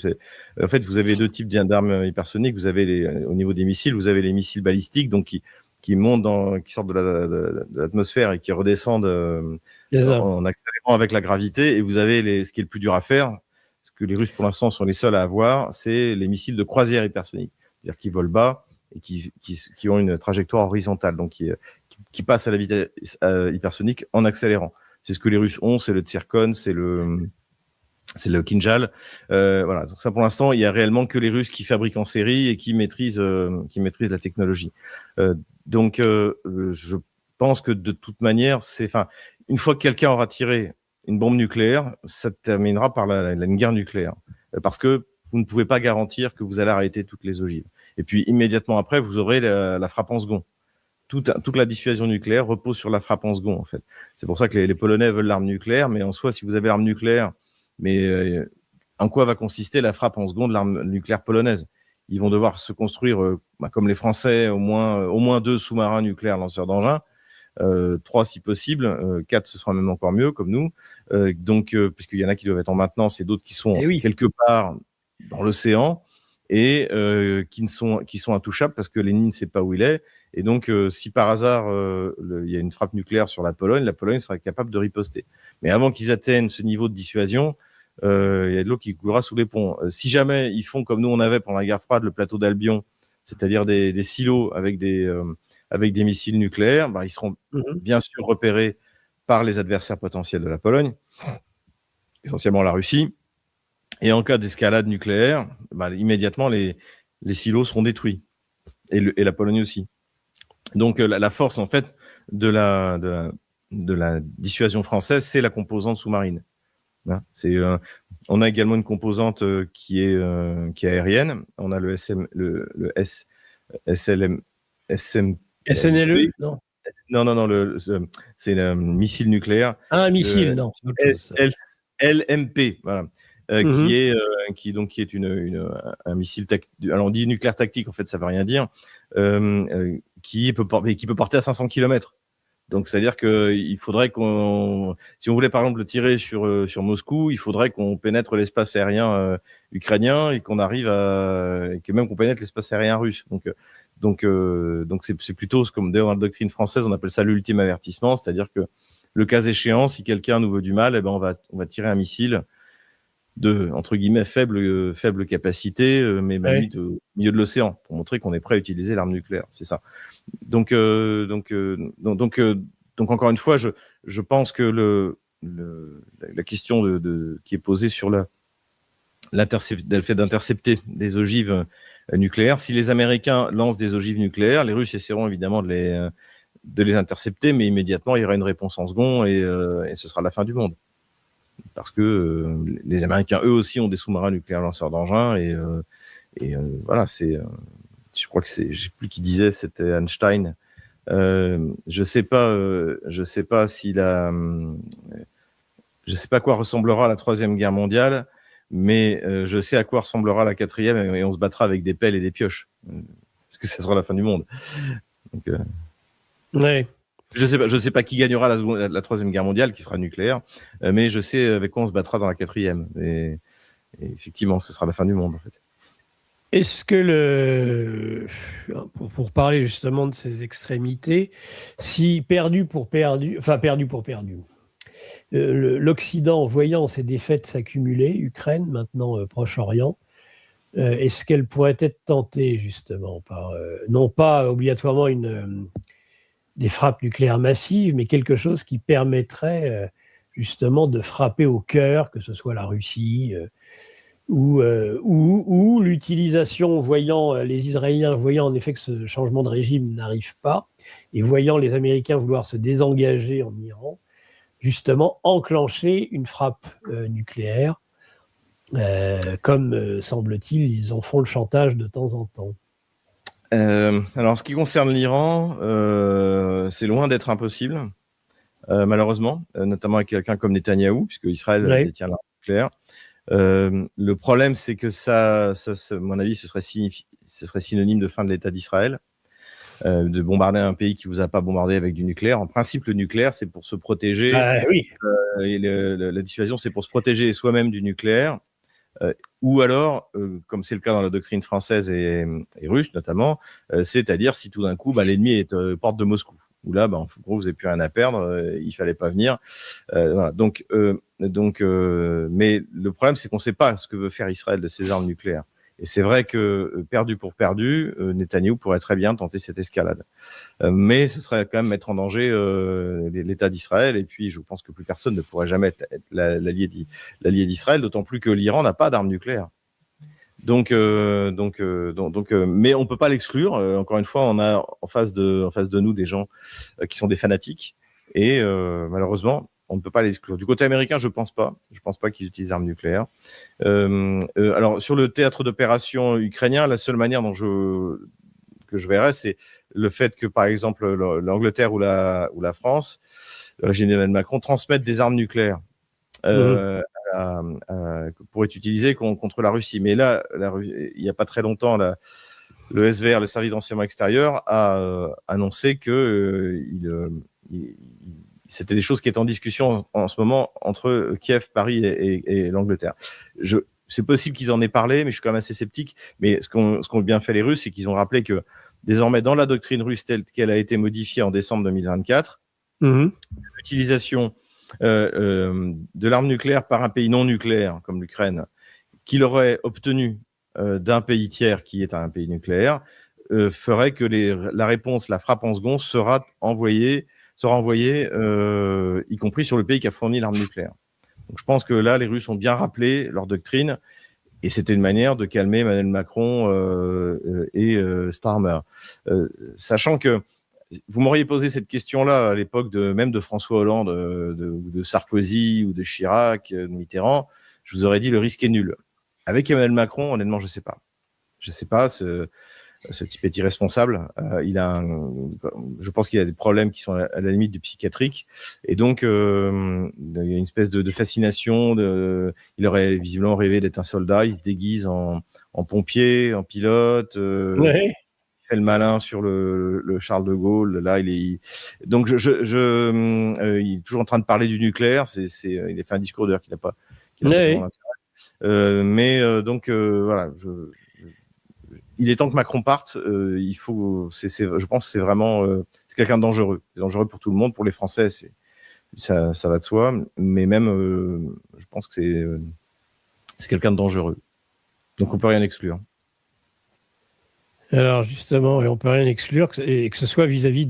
S2: en fait, vous avez deux types d'armes hypersoniques. Vous avez au niveau des missiles, vous avez les missiles balistiques, donc qui montent qui sortent de l'atmosphère et qui redescendent en accélérant avec la gravité. Et vous avez ce qui est le plus dur à faire, ce que les Russes, pour l'instant, sont les seuls à avoir, c'est les missiles de croisière hypersonique. C'est-à-dire qu'ils volent bas et qui ont une trajectoire horizontale, donc qui passent à la vitesse hypersonique en accélérant. C'est ce que les Russes ont, c'est le Tsirkon, c'est le Kinjal. Voilà. Donc ça, pour l'instant, il y a réellement que les Russes qui fabriquent en série et qui maîtrisent la technologie. Donc, je pense que de toute manière, une fois que quelqu'un aura tiré une bombe nucléaire, ça terminera par une guerre nucléaire, parce que vous ne pouvez pas garantir que vous allez arrêter toutes les ogives. Et puis, immédiatement après, vous aurez la frappe en second. Toute la dissuasion nucléaire repose sur la frappe en second, en fait. C'est pour ça que les Polonais veulent l'arme nucléaire, mais en soi, si vous avez l'arme nucléaire, mais en quoi va consister la frappe en second de l'arme nucléaire polonaise ? Ils vont devoir se construire, comme les Français, au moins 2 sous-marins nucléaires lanceurs d'engins, 3 si possible, 4 ce sera même encore mieux, comme nous. Donc, puisqu'il y en a qui doivent être en maintenance et d'autres qui sont quelque part dans l'océan et qui sont intouchables parce que Lénine ne sait pas où il est. Et donc, si par hasard il y a une frappe nucléaire sur la Pologne sera capable de riposter. Mais avant qu'ils atteignent ce niveau de dissuasion, il y a de l'eau qui coulera sous les ponts. Si jamais ils font comme nous on avait pendant la guerre froide, le plateau d'Albion, c'est-à-dire des silos avec des missiles nucléaires, ils seront bien sûr repérés par les adversaires potentiels de la Pologne, essentiellement la Russie. Et en cas d'escalade nucléaire, immédiatement, les silos seront détruits. Et la Pologne aussi. Donc, la force, en fait, de la dissuasion française, c'est la composante sous-marine. Hein, on a également une composante qui est aérienne. On a le SNLE, non. Non, c'est le missile nucléaire.
S1: Ah, un missile, non, c'est autre chose.
S2: LMP, voilà.
S1: Mhm.
S2: Qui est un missile alors on dit nucléaire tactique, en fait ça veut rien dire, qui peut porter à 500 km. Donc c'est-à-dire qu'il faudrait si on voulait par exemple le tirer sur Moscou, il faudrait qu'on pénètre l'espace aérien ukrainien et qu'on arrive et que même qu'on pénètre l'espace aérien russe. Donc c'est plutôt comme d'ailleurs dans la doctrine française on appelle ça l'ultime avertissement, c'est-à-dire que le cas échéant, si quelqu'un nous veut du mal, eh ben on va tirer un missile de, entre guillemets, faible capacité, mais
S1: Ouais.
S2: limite au milieu de l'océan, pour montrer qu'on est prêt à utiliser l'arme nucléaire. C'est ça. Donc encore une fois, je pense que la question qui est posée sur le fait d'intercepter des ogives nucléaires, si les Américains lancent des ogives nucléaires, les Russes essaieront évidemment de les intercepter, mais immédiatement, il y aura une réponse en second et ce sera la fin du monde. Parce que les Américains, eux aussi, ont des sous-marins nucléaires lanceurs d'engins voilà, je crois que je sais plus qui disait, c'était Einstein. Je sais pas je sais pas à quoi ressemblera la Troisième Guerre mondiale, mais je sais à quoi ressemblera la quatrième et on se battra avec des pelles et des pioches. Parce que ça sera la fin du monde. Donc,
S1: Ouais.
S2: je sais pas qui gagnera la Troisième Guerre mondiale, qui sera nucléaire, mais je sais avec quoi on se battra dans la quatrième. Et effectivement, ce sera la fin du monde, en fait.
S1: Est-ce que pour parler justement de ces extrémités, si perdu pour perdu, l'Occident, voyant ces défaites s'accumuler, Ukraine, maintenant Proche-Orient, est-ce qu'elle pourrait être tentée justement par, non pas obligatoirement des frappes nucléaires massives, mais quelque chose qui permettrait justement de frapper au cœur, que ce soit la Russie, ou l'utilisation, voyant les Israéliens, voyant en effet que ce changement de régime n'arrive pas, et voyant les Américains vouloir se désengager en Iran, justement enclencher une frappe nucléaire, comme semble-t-il, ils en font le chantage de temps en temps.
S2: Alors, en ce qui concerne l'Iran, c'est loin d'être impossible, malheureusement, notamment avec quelqu'un comme Netanyahou, puisque Israël
S1: Ouais.
S2: détient l'arme nucléaire. Le problème, c'est que à mon avis, ce serait synonyme de fin de l'État d'Israël, de bombarder un pays qui vous a pas bombardé avec du nucléaire. En principe, le nucléaire, c'est pour se protéger,
S1: Oui.
S2: et la dissuasion, c'est pour se protéger soi-même du nucléaire, ou alors, comme c'est le cas dans la doctrine française et russe notamment, c'est-à-dire si tout d'un coup, l'ennemi est porte de Moscou. Où là, en gros, vous n'avez plus rien à perdre, il fallait pas venir. Voilà. Mais le problème, c'est qu'on ne sait pas ce que veut faire Israël de ses armes nucléaires. Et c'est vrai que, perdu pour perdu, Netanyahou pourrait très bien tenter cette escalade. Mais ce serait quand même mettre en danger l'État d'Israël. Et puis, je pense que plus personne ne pourrait jamais être l'allié d'Israël, d'autant plus que l'Iran n'a pas d'armes nucléaires. Mais on peut pas l'exclure. Encore une fois, on a en face de nous des gens qui sont des fanatiques. Et malheureusement, on ne peut pas l'exclure. Du côté américain, je pense pas. Je pense pas qu'ils utilisent armes nucléaires. Alors, sur le théâtre d'opération ukrainien, la seule manière que je verrais, c'est le fait que, par exemple, l'Angleterre ou la France, le régime d'Emmanuel Macron, transmettent des armes nucléaires pour être utilisées contre la Russie. Mais là, il n'y a pas très longtemps, le SVR, le service d'enseignement extérieur, a annoncé que c'était des choses qui étaient en discussion en ce moment entre Kiev, Paris et l'Angleterre. C'est possible qu'ils en aient parlé, mais je suis quand même assez sceptique. Mais ce qu'ont bien fait les Russes, c'est qu'ils ont rappelé que désormais, dans la doctrine russe telle qu'elle a été modifiée en décembre 2024, l'utilisation de l'arme nucléaire par un pays non nucléaire, comme l'Ukraine, qu'il aurait obtenu d'un pays tiers qui est un pays nucléaire, ferait que la réponse, la frappe en second, sera envoyée, y compris sur le pays qui a fourni l'arme nucléaire. Donc, je pense que là, les Russes ont bien rappelé leur doctrine, et c'était une manière de calmer Emmanuel Macron et Starmer. Sachant que vous m'auriez posé cette question-là à l'époque même de François Hollande, de Sarkozy ou de Chirac, de Mitterrand, je vous aurais dit le risque est nul. Avec Emmanuel Macron, honnêtement, je sais pas. Je sais pas. ce type est irresponsable. Je pense qu'il a des problèmes qui sont à la limite du psychiatrique. Et donc, il y a une espèce de fascination. Il aurait visiblement rêvé d'être un soldat. Il se déguise en pompier, en pilote.
S1: Ouais.
S2: Il fait le malin sur le Charles de Gaulle. Là, donc il est toujours en train de parler du nucléaire. Il a fait un discours d'ailleurs qu'il n'a pas vraiment intérêt. Donc voilà. Il est temps que Macron parte. Je pense que c'est vraiment c'est quelqu'un de dangereux. C'est dangereux pour tout le monde, pour les Français. Ça va de soi. Mais même, je pense que c'est quelqu'un de dangereux. Donc on peut rien exclure.
S1: Alors justement, et on peut rien exclure, et que ce soit vis-à-vis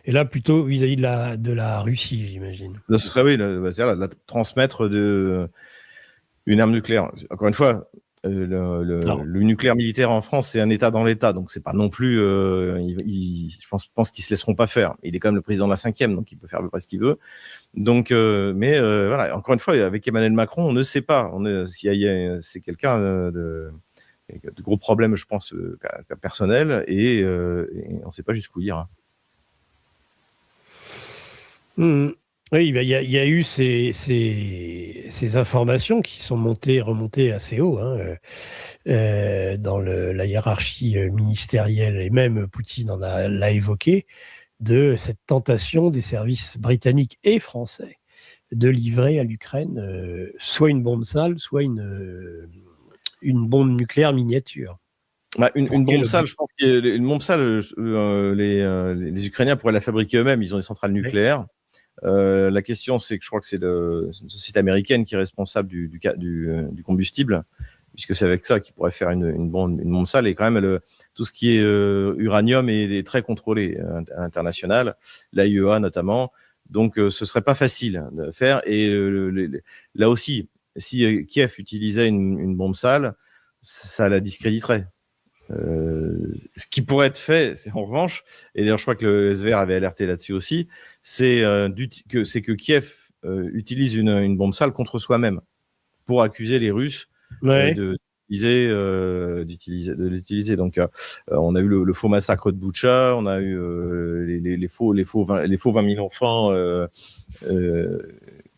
S1: et là plutôt vis-à-vis de la Russie, j'imagine.
S2: Là, ce serait c'est-à-dire transmettre une arme nucléaire. Encore une fois, le nucléaire militaire en France, c'est un État dans l'État, donc c'est pas non plus. Je pense qu'ils se laisseront pas faire. Il est quand même le président de la 5e, donc il peut faire à peu près ce qu'il veut. Donc, voilà. Encore une fois, avec Emmanuel Macron, on ne sait pas. C'est quelqu'un de gros problèmes, je pense, personnels, et on ne sait pas jusqu'où il ira.
S1: Oui, il y a eu ces informations qui sont remontées assez haut dans la hiérarchie ministérielle, et même Poutine l'a évoqué, de cette tentation des services britanniques et français de livrer à l'Ukraine soit une bombe sale, soit une bombe nucléaire miniature.
S2: Une bombe sale, je pense qu'une bombe sale, les Ukrainiens pourraient la fabriquer eux-mêmes. Ils ont des centrales nucléaires. La question, c'est que je crois que c'est une société américaine qui est responsable du combustible, puisque c'est avec ça qu'ils pourraient faire une bombe sale. Et quand même, tout ce qui est uranium est très contrôlé à l'international, l'AIEA notamment. Donc, ce serait pas facile de faire. Et là aussi, si Kiev utilisait une bombe sale, ça la discréditerait. Ce qui pourrait être fait, c'est en revanche, et d'ailleurs je crois que le SVR avait alerté là-dessus aussi, c'est que Kiev utilise une bombe sale contre soi-même pour accuser les Russes de l'utiliser. Donc on a eu le faux massacre de Boutcha, on a eu les faux 20 000 enfants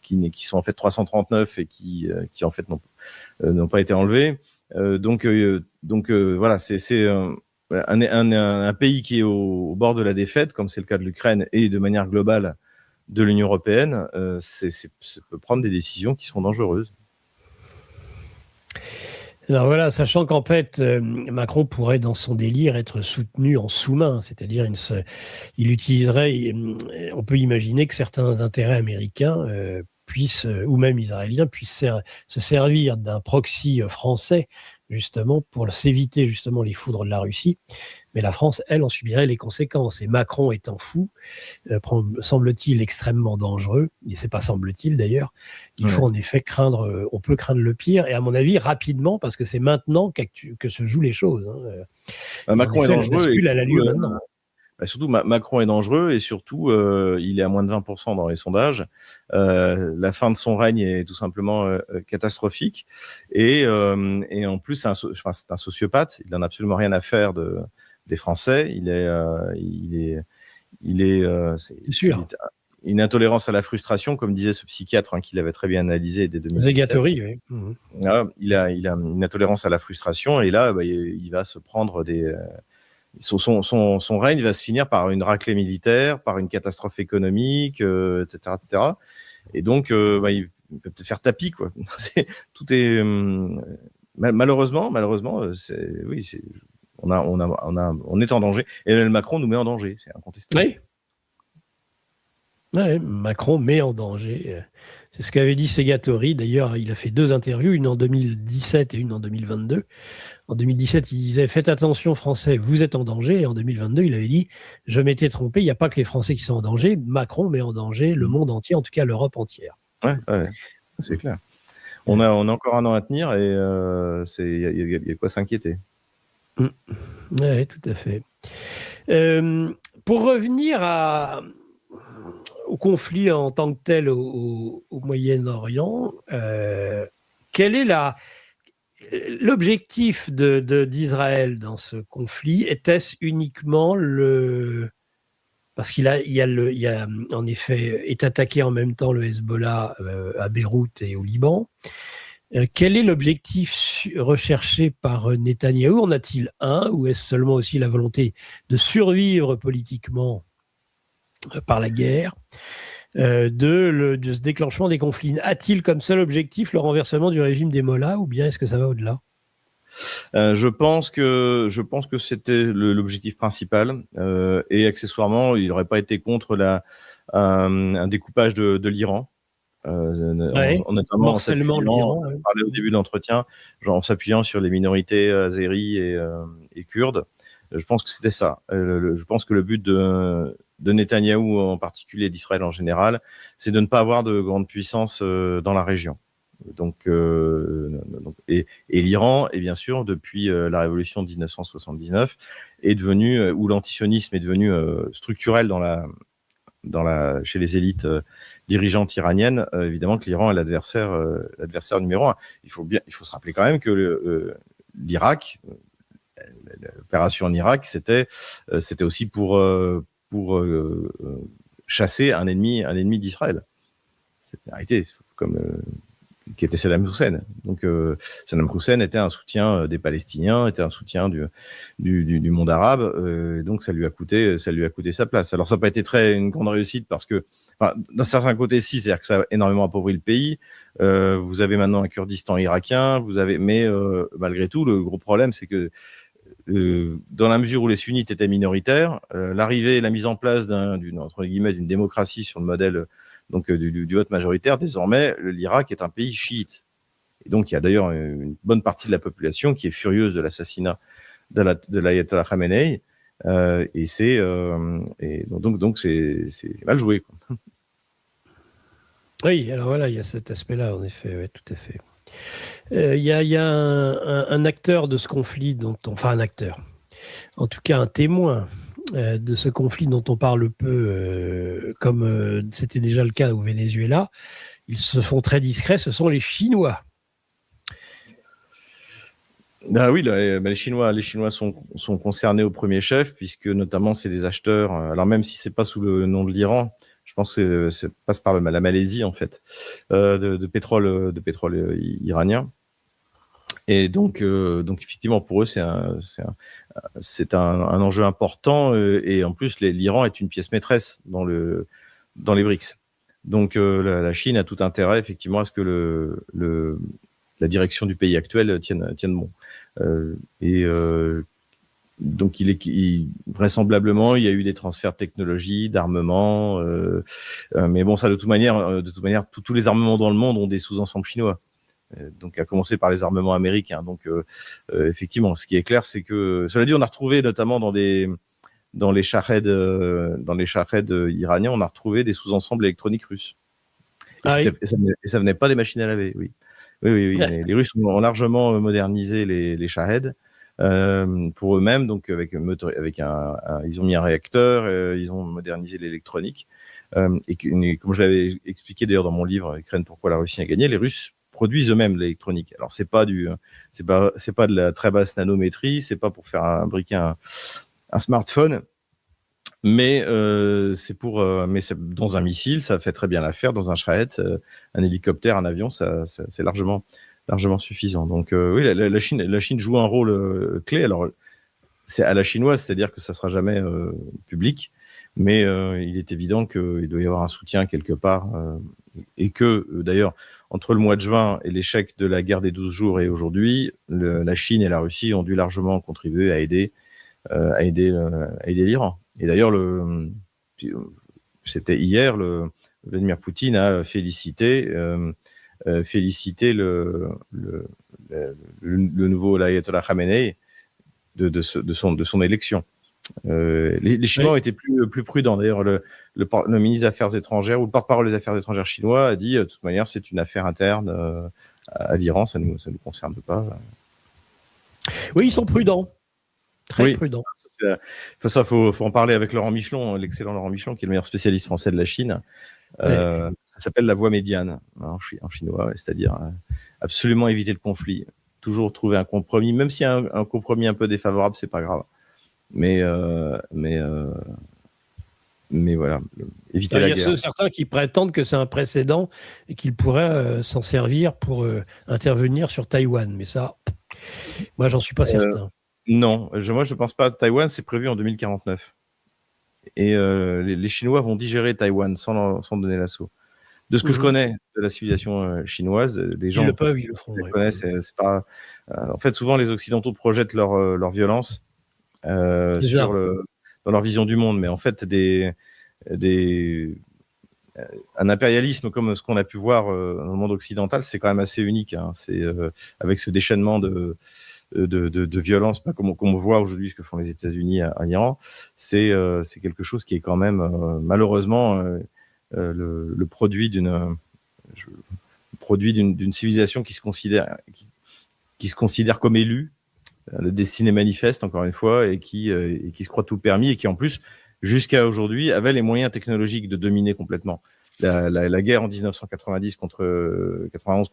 S2: qui sont en fait 339 et qui en fait n'ont pas été enlevés. Donc voilà, c'est un pays qui est au bord de la défaite, comme c'est le cas de l'Ukraine et de manière globale de l'Union européenne. Ça peut prendre des décisions qui sont dangereuses.
S1: Alors voilà, sachant qu'en fait, Macron pourrait, dans son délire, être soutenu en sous-main, c'est-à-dire il utiliserait, on peut imaginer que certains intérêts américains ou même israéliens puissent se servir d'un proxy français, justement, pour s'éviter justement les foudres de la Russie. Mais la France, elle, en subirait les conséquences. Et Macron étant fou, semble-t-il extrêmement dangereux, et c'est pas semble-t-il d'ailleurs, il faut en effet on peut craindre le pire, et à mon avis rapidement, parce que c'est maintenant que se jouent les choses.
S2: Macron est dangereux.
S1: Elle a lieu maintenant.
S2: Surtout, Macron est dangereux, et surtout, il est à moins de 20% dans les sondages. La fin de son règne est tout simplement catastrophique. Et en plus, c'est un sociopathe. Il n'en a absolument rien à faire des Français. C'est sûr. Une intolérance à la frustration, comme disait ce psychiatre qui l'avait très bien analysé dès 2017.
S1: Zégatori, oui.
S2: Il a une intolérance à la frustration, et là, il va se prendre son règne va se finir par une raclée militaire, par une catastrophe économique, etc., etc. Et donc, il peut peut-être faire tapis, quoi. Tout est malheureusement, on est en danger. Et Emmanuel Macron nous met en danger, c'est incontestable.
S1: Oui, Macron met en danger. C'est ce qu'avait dit Segatori. D'ailleurs, il a fait 2 interviews, une en 2017 et une en 2022. En 2017, il disait « Faites attention, Français, vous êtes en danger ». Et en 2022, il avait dit « Je m'étais trompé, il n'y a pas que les Français qui sont en danger. Macron met en danger le monde entier, en tout cas l'Europe entière. »
S2: Ouais, c'est clair. On a encore un an à tenir, et il y a quoi s'inquiéter.
S1: Oui, tout à fait. Pour revenir au conflit en tant que tel au Moyen-Orient, quelle est l'objectif d'Israël dans ce conflit était-ce uniquement parce il y a en effet est attaqué en même temps le Hezbollah à Beyrouth et au Liban. Quel est l'objectif recherché par Netanyahou? En a-t-il un, ou est-ce seulement aussi la volonté de survivre politiquement par la guerre de ce déclenchement des conflits? A-t-il comme seul objectif le renversement du régime des Mollahs, ou bien est-ce que ça va au-delà?
S2: Je pense que c'était l'objectif principal, et accessoirement, il n'aurait pas été contre un découpage de l'Iran.
S1: Ouais,
S2: Notamment en
S1: morcellement de l'Iran.
S2: on parlait au début de l'entretien, en s'appuyant sur les minorités azéries et kurdes. Je pense que c'était ça. Je pense que le but de Netanyahou en particulier, d'Israël en général, c'est de ne pas avoir de grande puissance dans la région. Et l'Iran, et bien sûr, depuis la révolution de 1979, est devenu, où l'antisionisme est devenu structurel chez les élites dirigeantes iraniennes. Évidemment que l'Iran est l'adversaire numéro un. Il faut se rappeler quand même que l'Irak, l'opération en Irak, c'était aussi pour chasser un ennemi d'Israël. C'était arrêté, comme qui était Saddam Hussein. Donc Saddam Hussein était un soutien des Palestiniens, était un soutien du monde arabe, donc ça lui a coûté sa place. Alors ça n'a pas été une grande réussite parce que, d'un certain côté, si, c'est-à-dire que ça a énormément appauvri le pays. Vous avez maintenant un Kurdistan irakien, mais malgré tout, le gros problème, c'est que dans la mesure où les sunnites étaient minoritaires, l'arrivée et la mise en place d'une démocratie sur le modèle du vote majoritaire, désormais, l'Irak est un pays chiite. Et donc, il y a d'ailleurs une bonne partie de la population qui est furieuse de l'assassinat de l'ayatollah Khamenei, et donc c'est mal joué, quoi.
S1: Oui, alors voilà, il y a cet aspect-là, en effet, ouais, tout à fait. Il y a un acteur de ce conflit, enfin un acteur, en tout cas un témoin de ce conflit dont on parle peu, comme c'était déjà le cas au Venezuela. Ils se font très discrets, ce sont les Chinois.
S2: Oui, les Chinois sont concernés au premier chef, puisque notamment c'est des acheteurs. Alors même si c'est pas sous le nom de l'Iran, je pense que ça passe par la Malaisie en fait, de pétrole iranien. Et donc effectivement pour eux c'est un enjeu important, et en plus l'Iran est une pièce maîtresse dans les BRICS. Donc la Chine a tout intérêt effectivement à ce que la direction du pays actuel tienne bon. Donc vraisemblablement il y a eu des transferts de technologie, d'armement, mais bon, ça de toute manière tous les armements dans le monde ont des sous-ensembles chinois. Donc à commencer par les armements américains. Donc effectivement, ce qui est clair, c'est que, cela dit, on a retrouvé notamment dans les Shahed iraniens, on a retrouvé des sous-ensembles électroniques russes. Et ça venait pas des machines à laver, oui. Oui. Les Russes ont largement modernisé les Shahed pour eux-mêmes, donc ils ont mis un réacteur, ils ont modernisé l'électronique, et comme je l'avais expliqué d'ailleurs dans mon livre Ukraine, pourquoi la Russie a gagné, les Russes produisent eux-mêmes l'électronique. Alors c'est pas de la très basse nanométrie, c'est pas pour faire fabriquer un smartphone, mais mais dans un missile, ça fait très bien l'affaire. Dans un Shahed, un hélicoptère, un avion, c'est largement suffisant. Donc oui, la Chine joue un rôle clé. Alors c'est à la chinoise, c'est-à-dire que ça sera jamais public, mais il est évident qu'il doit y avoir un soutien quelque part, et que d'ailleurs entre le mois de juin et l'échec de la guerre des 12 jours et aujourd'hui, la Chine et la Russie ont dû largement contribuer à aider l'Iran. Et d'ailleurs, c'était hier, Vladimir Poutine a félicité le nouveau l'ayatollah Khamenei de son élection. Les Chinois ont été plus prudents. D'ailleurs, le ministre des Affaires étrangères ou le porte-parole des Affaires étrangères chinois a dit de toute manière, c'est une affaire interne à l'Iran, ça nous concerne pas.
S1: Oui, ils sont prudents. Très prudents.
S2: Ça, faut en parler avec Laurent Michelon, l'excellent Laurent Michelon, qui est le meilleur spécialiste français de la Chine. Ça s'appelle la voie médiane en chinois, c'est-à-dire absolument éviter le conflit. toujours trouver un compromis, même si un compromis un peu défavorable, c'est pas grave. Mais voilà, éviter la
S1: Il y a
S2: guerre.
S1: certains qui prétendent que c'est un précédent et qu'ils pourraient s'en servir pour intervenir sur Taïwan. Mais ça, moi, j'en suis pas certain.
S2: Non, moi je pense pas. Taïwan, c'est prévu en 2049. Et les Chinois vont digérer Taïwan sans donner l'assaut. De ce que je connais de la civilisation chinoise, des gens
S1: ils le peuvent, ils le feront.
S2: qui connaissent, c'est pas. En fait, souvent les Occidentaux projettent leur violence dans leur vision du monde, mais en fait, un impérialisme comme ce qu'on a pu voir dans le monde occidental, c'est quand même assez unique. Hein. C'est avec ce déchaînement de violence, pas comme on voit aujourd'hui ce que font les États-Unis à Iran, c'est quelque chose qui est quand même malheureusement le produit d'une civilisation qui se considère comme élue, le destiné manifeste encore une fois, et qui se croit tout permis et qui en plus jusqu'à aujourd'hui avait les moyens technologiques de dominer complètement. La guerre en 1990 91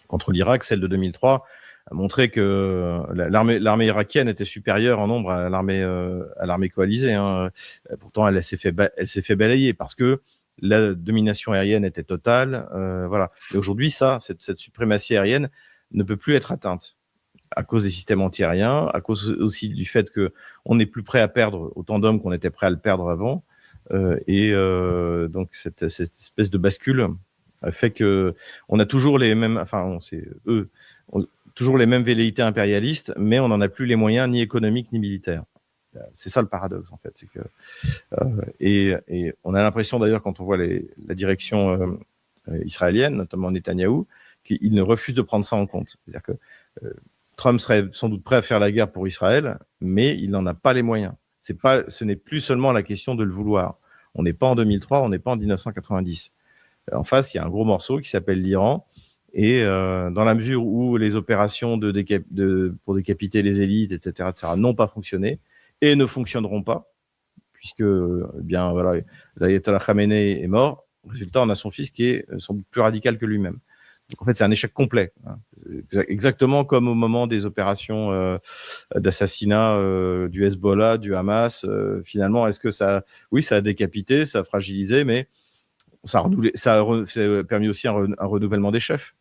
S2: contre l'Irak, celle de 2003, a montré que l'armée irakienne était supérieure en nombre à l'armée coalisée. Hein. Pourtant, elle s'est fait balayer parce que la domination aérienne était totale. Voilà. Et aujourd'hui, cette suprématie aérienne ne peut plus être atteinte à cause des systèmes antiaériens, à cause aussi du fait qu'on n'est plus prêt à perdre autant d'hommes qu'on était prêt à le perdre avant. Donc, cette espèce de bascule fait que on a toujours les mêmes, toujours les mêmes velléités impérialistes, mais on n'en a plus les moyens ni économiques ni militaires. C'est ça le paradoxe en fait, c'est que et on a l'impression d'ailleurs quand on voit la direction israélienne, notamment Netanyahou, qu'il ne refuse de prendre ça en compte. C'est-à-dire que Trump serait sans doute prêt à faire la guerre pour Israël, mais il n'en a pas les moyens. Ce n'est plus seulement la question de le vouloir. On n'est pas en 2003, on n'est pas en 1990. En face, il y a un gros morceau qui s'appelle l'Iran. Et dans la mesure où les opérations pour décapiter les élites, etc., n'ont pas fonctionné et ne fonctionneront pas, puisque bien voilà, l'ayatollah Khamenei est mort. Résultat, on a son fils qui est sans doute plus radical que lui-même. Donc en fait, c'est un échec complet. Hein. Exactement comme au moment des opérations d'assassinat du Hezbollah, du Hamas. Finalement, est-ce que ça a décapité, ça a fragilisé, mais ça a permis aussi un renouvellement des chefs.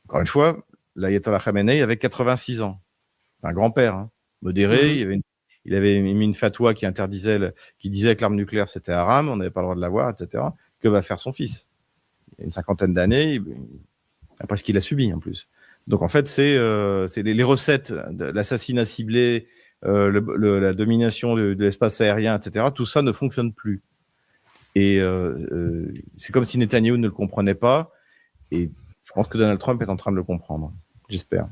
S2: Encore une fois, l'ayatollah Khamenei avait 86 ans. Un grand-père, hein, modéré. Il avait mis une fatwa qui disait que l'arme nucléaire c'était haram, on n'avait pas le droit de l'avoir, etc. Que va faire son fils? Il y a une cinquantaine d'années, après ce qu'il a subi en plus. Donc en fait, c'est les recettes de l'assassinat ciblé, la domination de l'espace aérien, etc. Tout ça ne fonctionne plus. Et c'est comme si Netanyahou ne le comprenait pas. Et je pense que Donald Trump est en train de le comprendre. J'espère.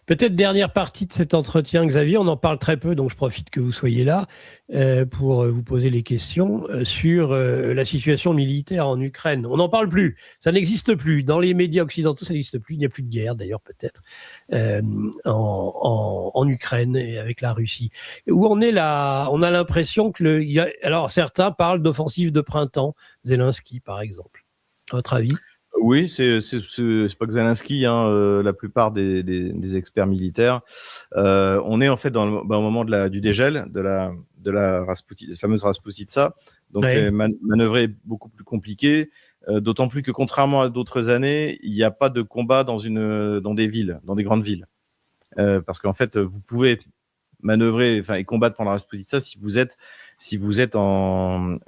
S1: Peut-être dernière partie de cet entretien, Xavier, on en parle très peu, donc je profite que vous soyez là pour vous poser les questions sur la situation militaire en Ukraine. On n'en parle plus, ça n'existe plus. Dans les médias occidentaux, ça n'existe plus. Il n'y a plus de guerre, d'ailleurs, peut-être, en Ukraine et avec la Russie. Où on est là, on a l'impression que alors certains parlent d'offensive de printemps, Zelensky, par exemple. À votre avis ?
S2: Oui, c'est pas que Zelensky, hein, la plupart des experts militaires. On est en fait au moment du dégel de la fameuse Rasputitsa. Donc manœuvrer est beaucoup plus compliqué, d'autant plus que contrairement à d'autres années, il n'y a pas de combat dans des villes, dans des grandes villes, parce qu'en fait vous pouvez manœuvrer, et combattre pendant la Rasputitsa si vous êtes dans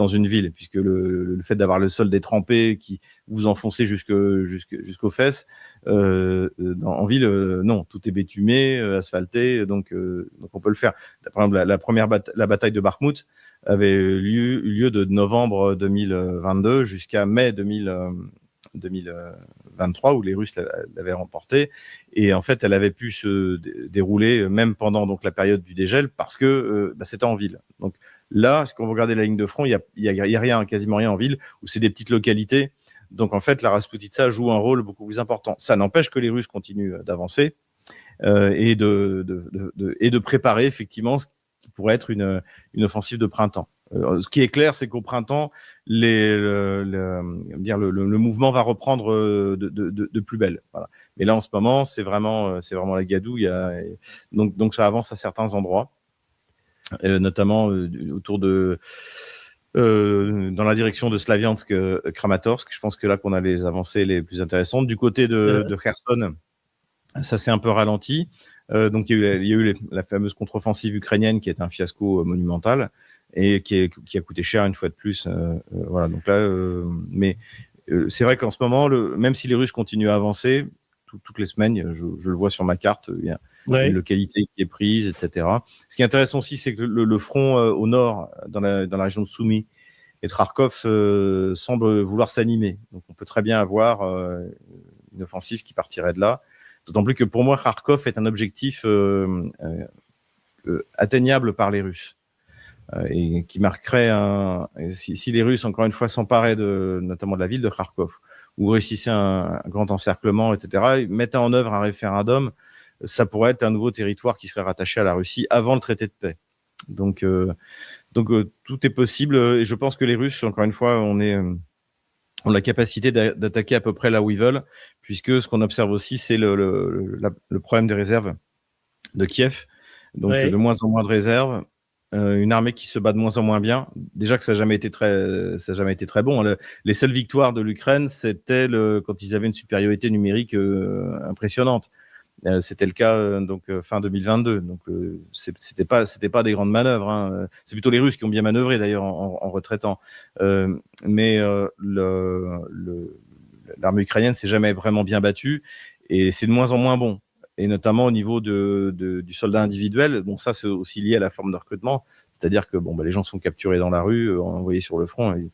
S2: une ville, puisque le fait d'avoir le sol détrempé qui vous enfoncez jusqu'aux fesses, en ville, non, tout est bétumé, asphalté, donc on peut le faire. Par exemple, la bataille de Bakhmout avait eu lieu de novembre 2022 jusqu'à mai 2023 où les Russes l'avaient remportée, et en fait elle avait pu se dérouler même pendant donc la période du dégel parce que c'était en ville. Donc là, quand vous regardez la ligne de front, il y a rien, quasiment rien en ville, où c'est des petites localités. Donc en fait la Rasputitsa joue un rôle beaucoup plus important. Ça n'empêche que les Russes continuent d'avancer et de préparer effectivement ce qui pourrait être une offensive de printemps. Ce qui est clair, c'est qu'au printemps, le mouvement va reprendre de plus belle. Voilà. Mais là, en ce moment, c'est vraiment la gadoue. Donc ça avance à certains endroits, notamment autour de dans la direction de Slaviansk, Kramatorsk. Je pense que c'est là qu'on a les avancées les plus intéressantes. Du côté de Kherson, ça s'est un peu ralenti. Donc il y a eu la fameuse contre-offensive ukrainienne qui est un fiasco monumental et qui a coûté cher une fois de plus. Voilà. Donc là, mais c'est vrai qu'en ce moment, même si les Russes continuent à avancer toutes les semaines, je le vois sur ma carte, il y a une localité qui est prise, etc. Ce qui est intéressant aussi, c'est que le front au nord, dans la région de Soumy et de Kharkov, semble vouloir s'animer. Donc on peut très bien avoir une offensive qui partirait de là. D'autant plus que pour moi, Kharkov est un objectif atteignable par les Russes. Et qui marquerait si les Russes, encore une fois, s'emparaient notamment de la ville de Kharkov, ou réussissaient un grand encerclement, etc., mettaient en œuvre un référendum, ça pourrait être un nouveau territoire qui serait rattaché à la Russie avant le traité de paix. Donc tout est possible, et je pense que les Russes, encore une fois, ont la capacité d'attaquer à peu près là où ils veulent, puisque ce qu'on observe aussi, c'est le problème des réserves de Kiev. Donc de moins en moins de réserves, une armée qui se bat de moins en moins bien. Déjà que ça n'a jamais été très bon. Les seules victoires de l'Ukraine, c'était quand ils avaient une supériorité numérique impressionnante. C'était le cas fin 2022. Donc c'était pas des grandes manœuvres. Hein. C'est plutôt les Russes qui ont bien manœuvré d'ailleurs en retraitant. Mais l'armée ukrainienne s'est jamais vraiment bien battue et c'est de moins en moins bon. Et notamment au niveau du soldat individuel. Bon, ça c'est aussi lié à la forme de recrutement. C'est-à-dire que les gens sont capturés dans la rue, envoyés sur le front. Et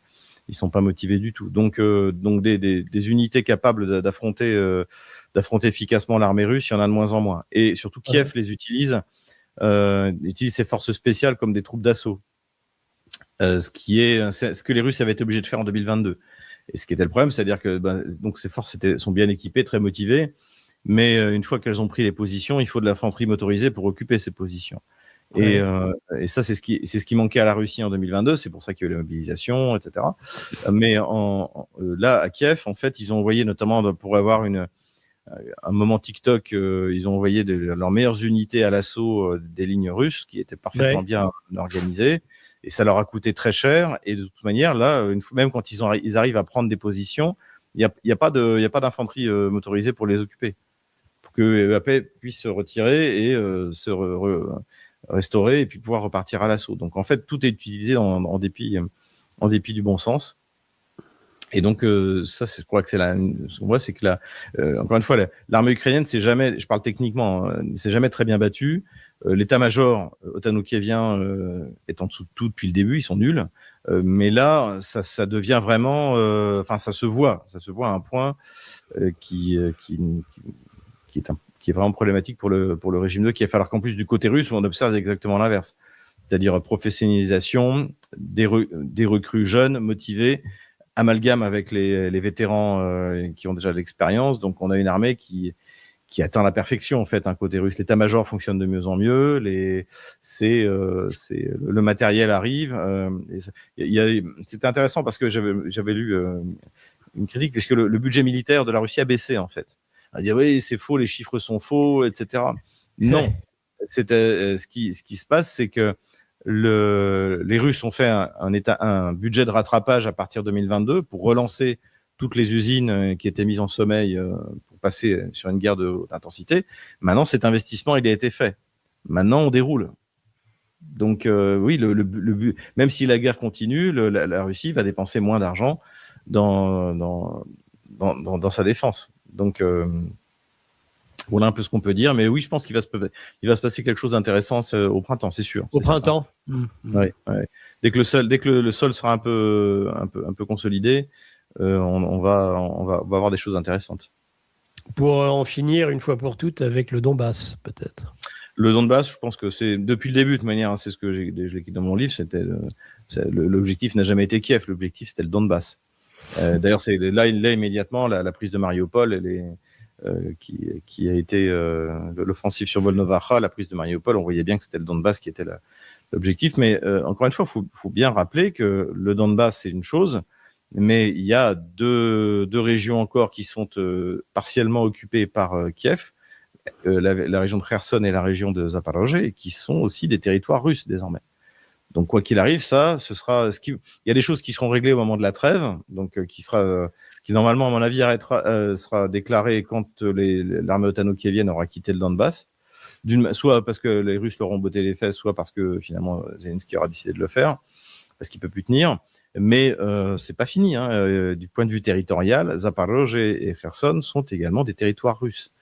S2: ils sont pas motivés du tout. Donc des unités capables d'affronter efficacement l'armée russe, il y en a de moins en moins. Et surtout, Kiev les utilise ses forces spéciales comme des troupes d'assaut. Ce que les Russes avaient été obligés de faire en 2022. Et ce qui était le problème, c'est-à-dire que donc ces forces sont bien équipées, très motivées, mais une fois qu'elles ont pris les positions, il faut de l'infanterie motorisée pour occuper ces positions. Et ça, c'est ce qui manquait à la Russie en 2022. C'est pour ça qu'il y a eu la mobilisation, etc. Mais là, à Kiev, en fait, ils ont envoyé, notamment pour avoir un moment TikTok, ils ont envoyé leurs meilleures unités à l'assaut des lignes russes, qui étaient parfaitement bien organisées. Et ça leur a coûté très cher. Et de toute manière, là, même quand ils arrivent à prendre des positions, il n'y a pas d'infanterie motorisée pour les occuper, pour que l'EAP puisse se retirer et se restaurer et puis pouvoir repartir à l'assaut. Donc en fait, tout est utilisé en dépit du bon sens. Et donc ça, je crois que ce qu'on voit, c'est que encore une fois, l'armée ukrainienne, je parle techniquement, c'est jamais très bien battue. L'état-major otano-kievien est en dessous de tout depuis le début, ils sont nuls. Mais là, ça devient vraiment, ça se voit à un point qui est vraiment problématique pour le régime 2, qui va falloir qu'en plus du côté russe, on observe exactement l'inverse. C'est-à-dire professionnalisation, des recrues jeunes, motivées, amalgame avec les vétérans qui ont déjà de l'expérience. Donc on a une armée qui atteint la perfection en fait, côté russe. L'état-major fonctionne de mieux en mieux, le matériel arrive. C'était intéressant parce que j'avais lu une critique, puisque le budget militaire de la Russie a baissé en fait. À dire oui, c'est faux, les chiffres sont faux, etc. Non, ce qui se passe, c'est que les Russes ont fait un budget de rattrapage à partir de 2022 pour relancer toutes les usines qui étaétaient mises en sommeil pour passer sur une guerre de haute intensité. Maintenant, cet investissement, il a été fait. Maintenant, on déroule. Donc oui, même si la guerre continue, la Russie va dépenser moins d'argent dans sa défense. Donc voilà un peu ce qu'on peut dire, mais oui, je pense qu'il va se passer quelque chose d'intéressant au printemps, c'est sûr.
S1: Au printemps.
S2: Ouais. Dès que le sol sera un peu consolidé, on va avoir des choses intéressantes.
S3: Pour en finir une fois pour toutes avec le Donbass, peut-être.
S2: Le Donbass, je pense que c'est depuis le début, de toute manière, c'est ce que je l'ai écrit dans mon livre, l'objectif n'a jamais été Kiev, l'objectif c'était le Donbass. D'ailleurs, c'est là immédiatement la prise de Mariupol, qui a été l'offensive sur Volnovakha, la prise de Mariupol, on voyait bien que c'était le Donbass qui était l'objectif. Mais encore une fois, faut bien rappeler que le Donbass, c'est une chose, mais il y a deux régions encore qui sont partiellement occupées par Kiev, la région de Kherson et la région de Zaporozhye, qui sont aussi des territoires russes désormais. Donc quoi qu'il arrive, il y a des choses qui seront réglées au moment de la trêve, donc qui normalement à mon avis sera déclarée quand l'armée ottano-kievienne aura quitté le Donbass, soit parce que les Russes leur ont botté les fesses, soit parce que finalement Zelensky aura décidé de le faire, parce qu'il peut plus tenir. Mais c'est pas fini. Du point de vue territorial, Zaporozhye et Kherson sont également des territoires russes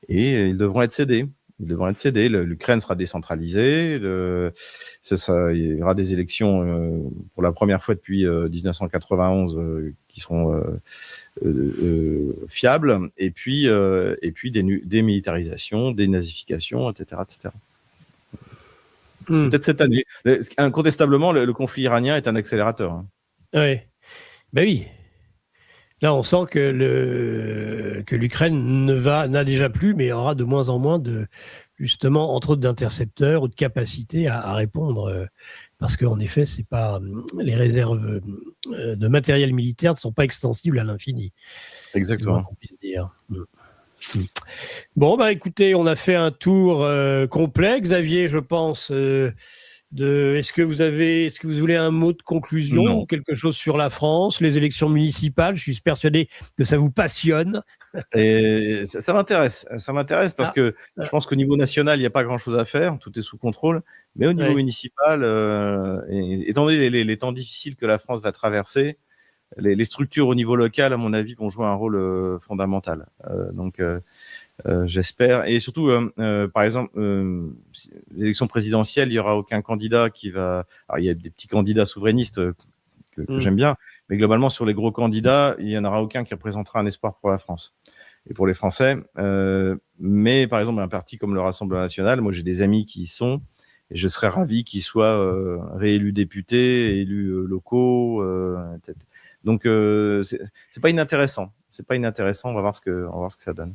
S2: et ils devront être cédés. L'Ukraine sera décentralisée. Il y aura des élections pour la première fois depuis 1991 qui seront fiables. Et puis démilitarisation, dénazification, etc., etc. Peut-être cette année. Incontestablement, le conflit iranien est un accélérateur. Hein.
S1: Oui. Ben oui. Là, on sent que l'Ukraine n'a déjà plus, mais aura de moins en moins justement, entre autres, d'intercepteurs ou de capacités à répondre. Parce qu'en effet, c'est pas, les réserves de matériel militaire ne sont pas extensibles à l'infini.
S2: Exactement.
S1: C'est le moins qu'on puisse dire. Bon, bah écoutez, on a fait un tour complet. Xavier, je pense... Est-ce que vous voulez un mot de conclusion ou quelque chose sur la France, les élections municipales? Je suis persuadé que ça vous passionne.
S2: Et ça m'intéresse parce que je pense qu'au niveau national, il n'y a pas grand-chose à faire, tout est sous contrôle, mais au niveau municipal, étant donné les temps difficiles que la France va traverser, les structures au niveau local, à mon avis, vont jouer un rôle fondamental. Donc, j'espère. Et surtout, par exemple, l'élection présidentielle, il n'y aura aucun candidat qui va... Alors, il y a des petits candidats souverainistes que j'aime bien, mais globalement, sur les gros candidats, il n'y en aura aucun qui représentera un espoir pour la France et pour les Français. Mais par exemple, un parti comme le Rassemblement national, moi, j'ai des amis qui y sont, et je serais ravi qu'ils soient réélus députés, élus locaux. Donc, c'est pas inintéressant. On va voir ce que ça donne.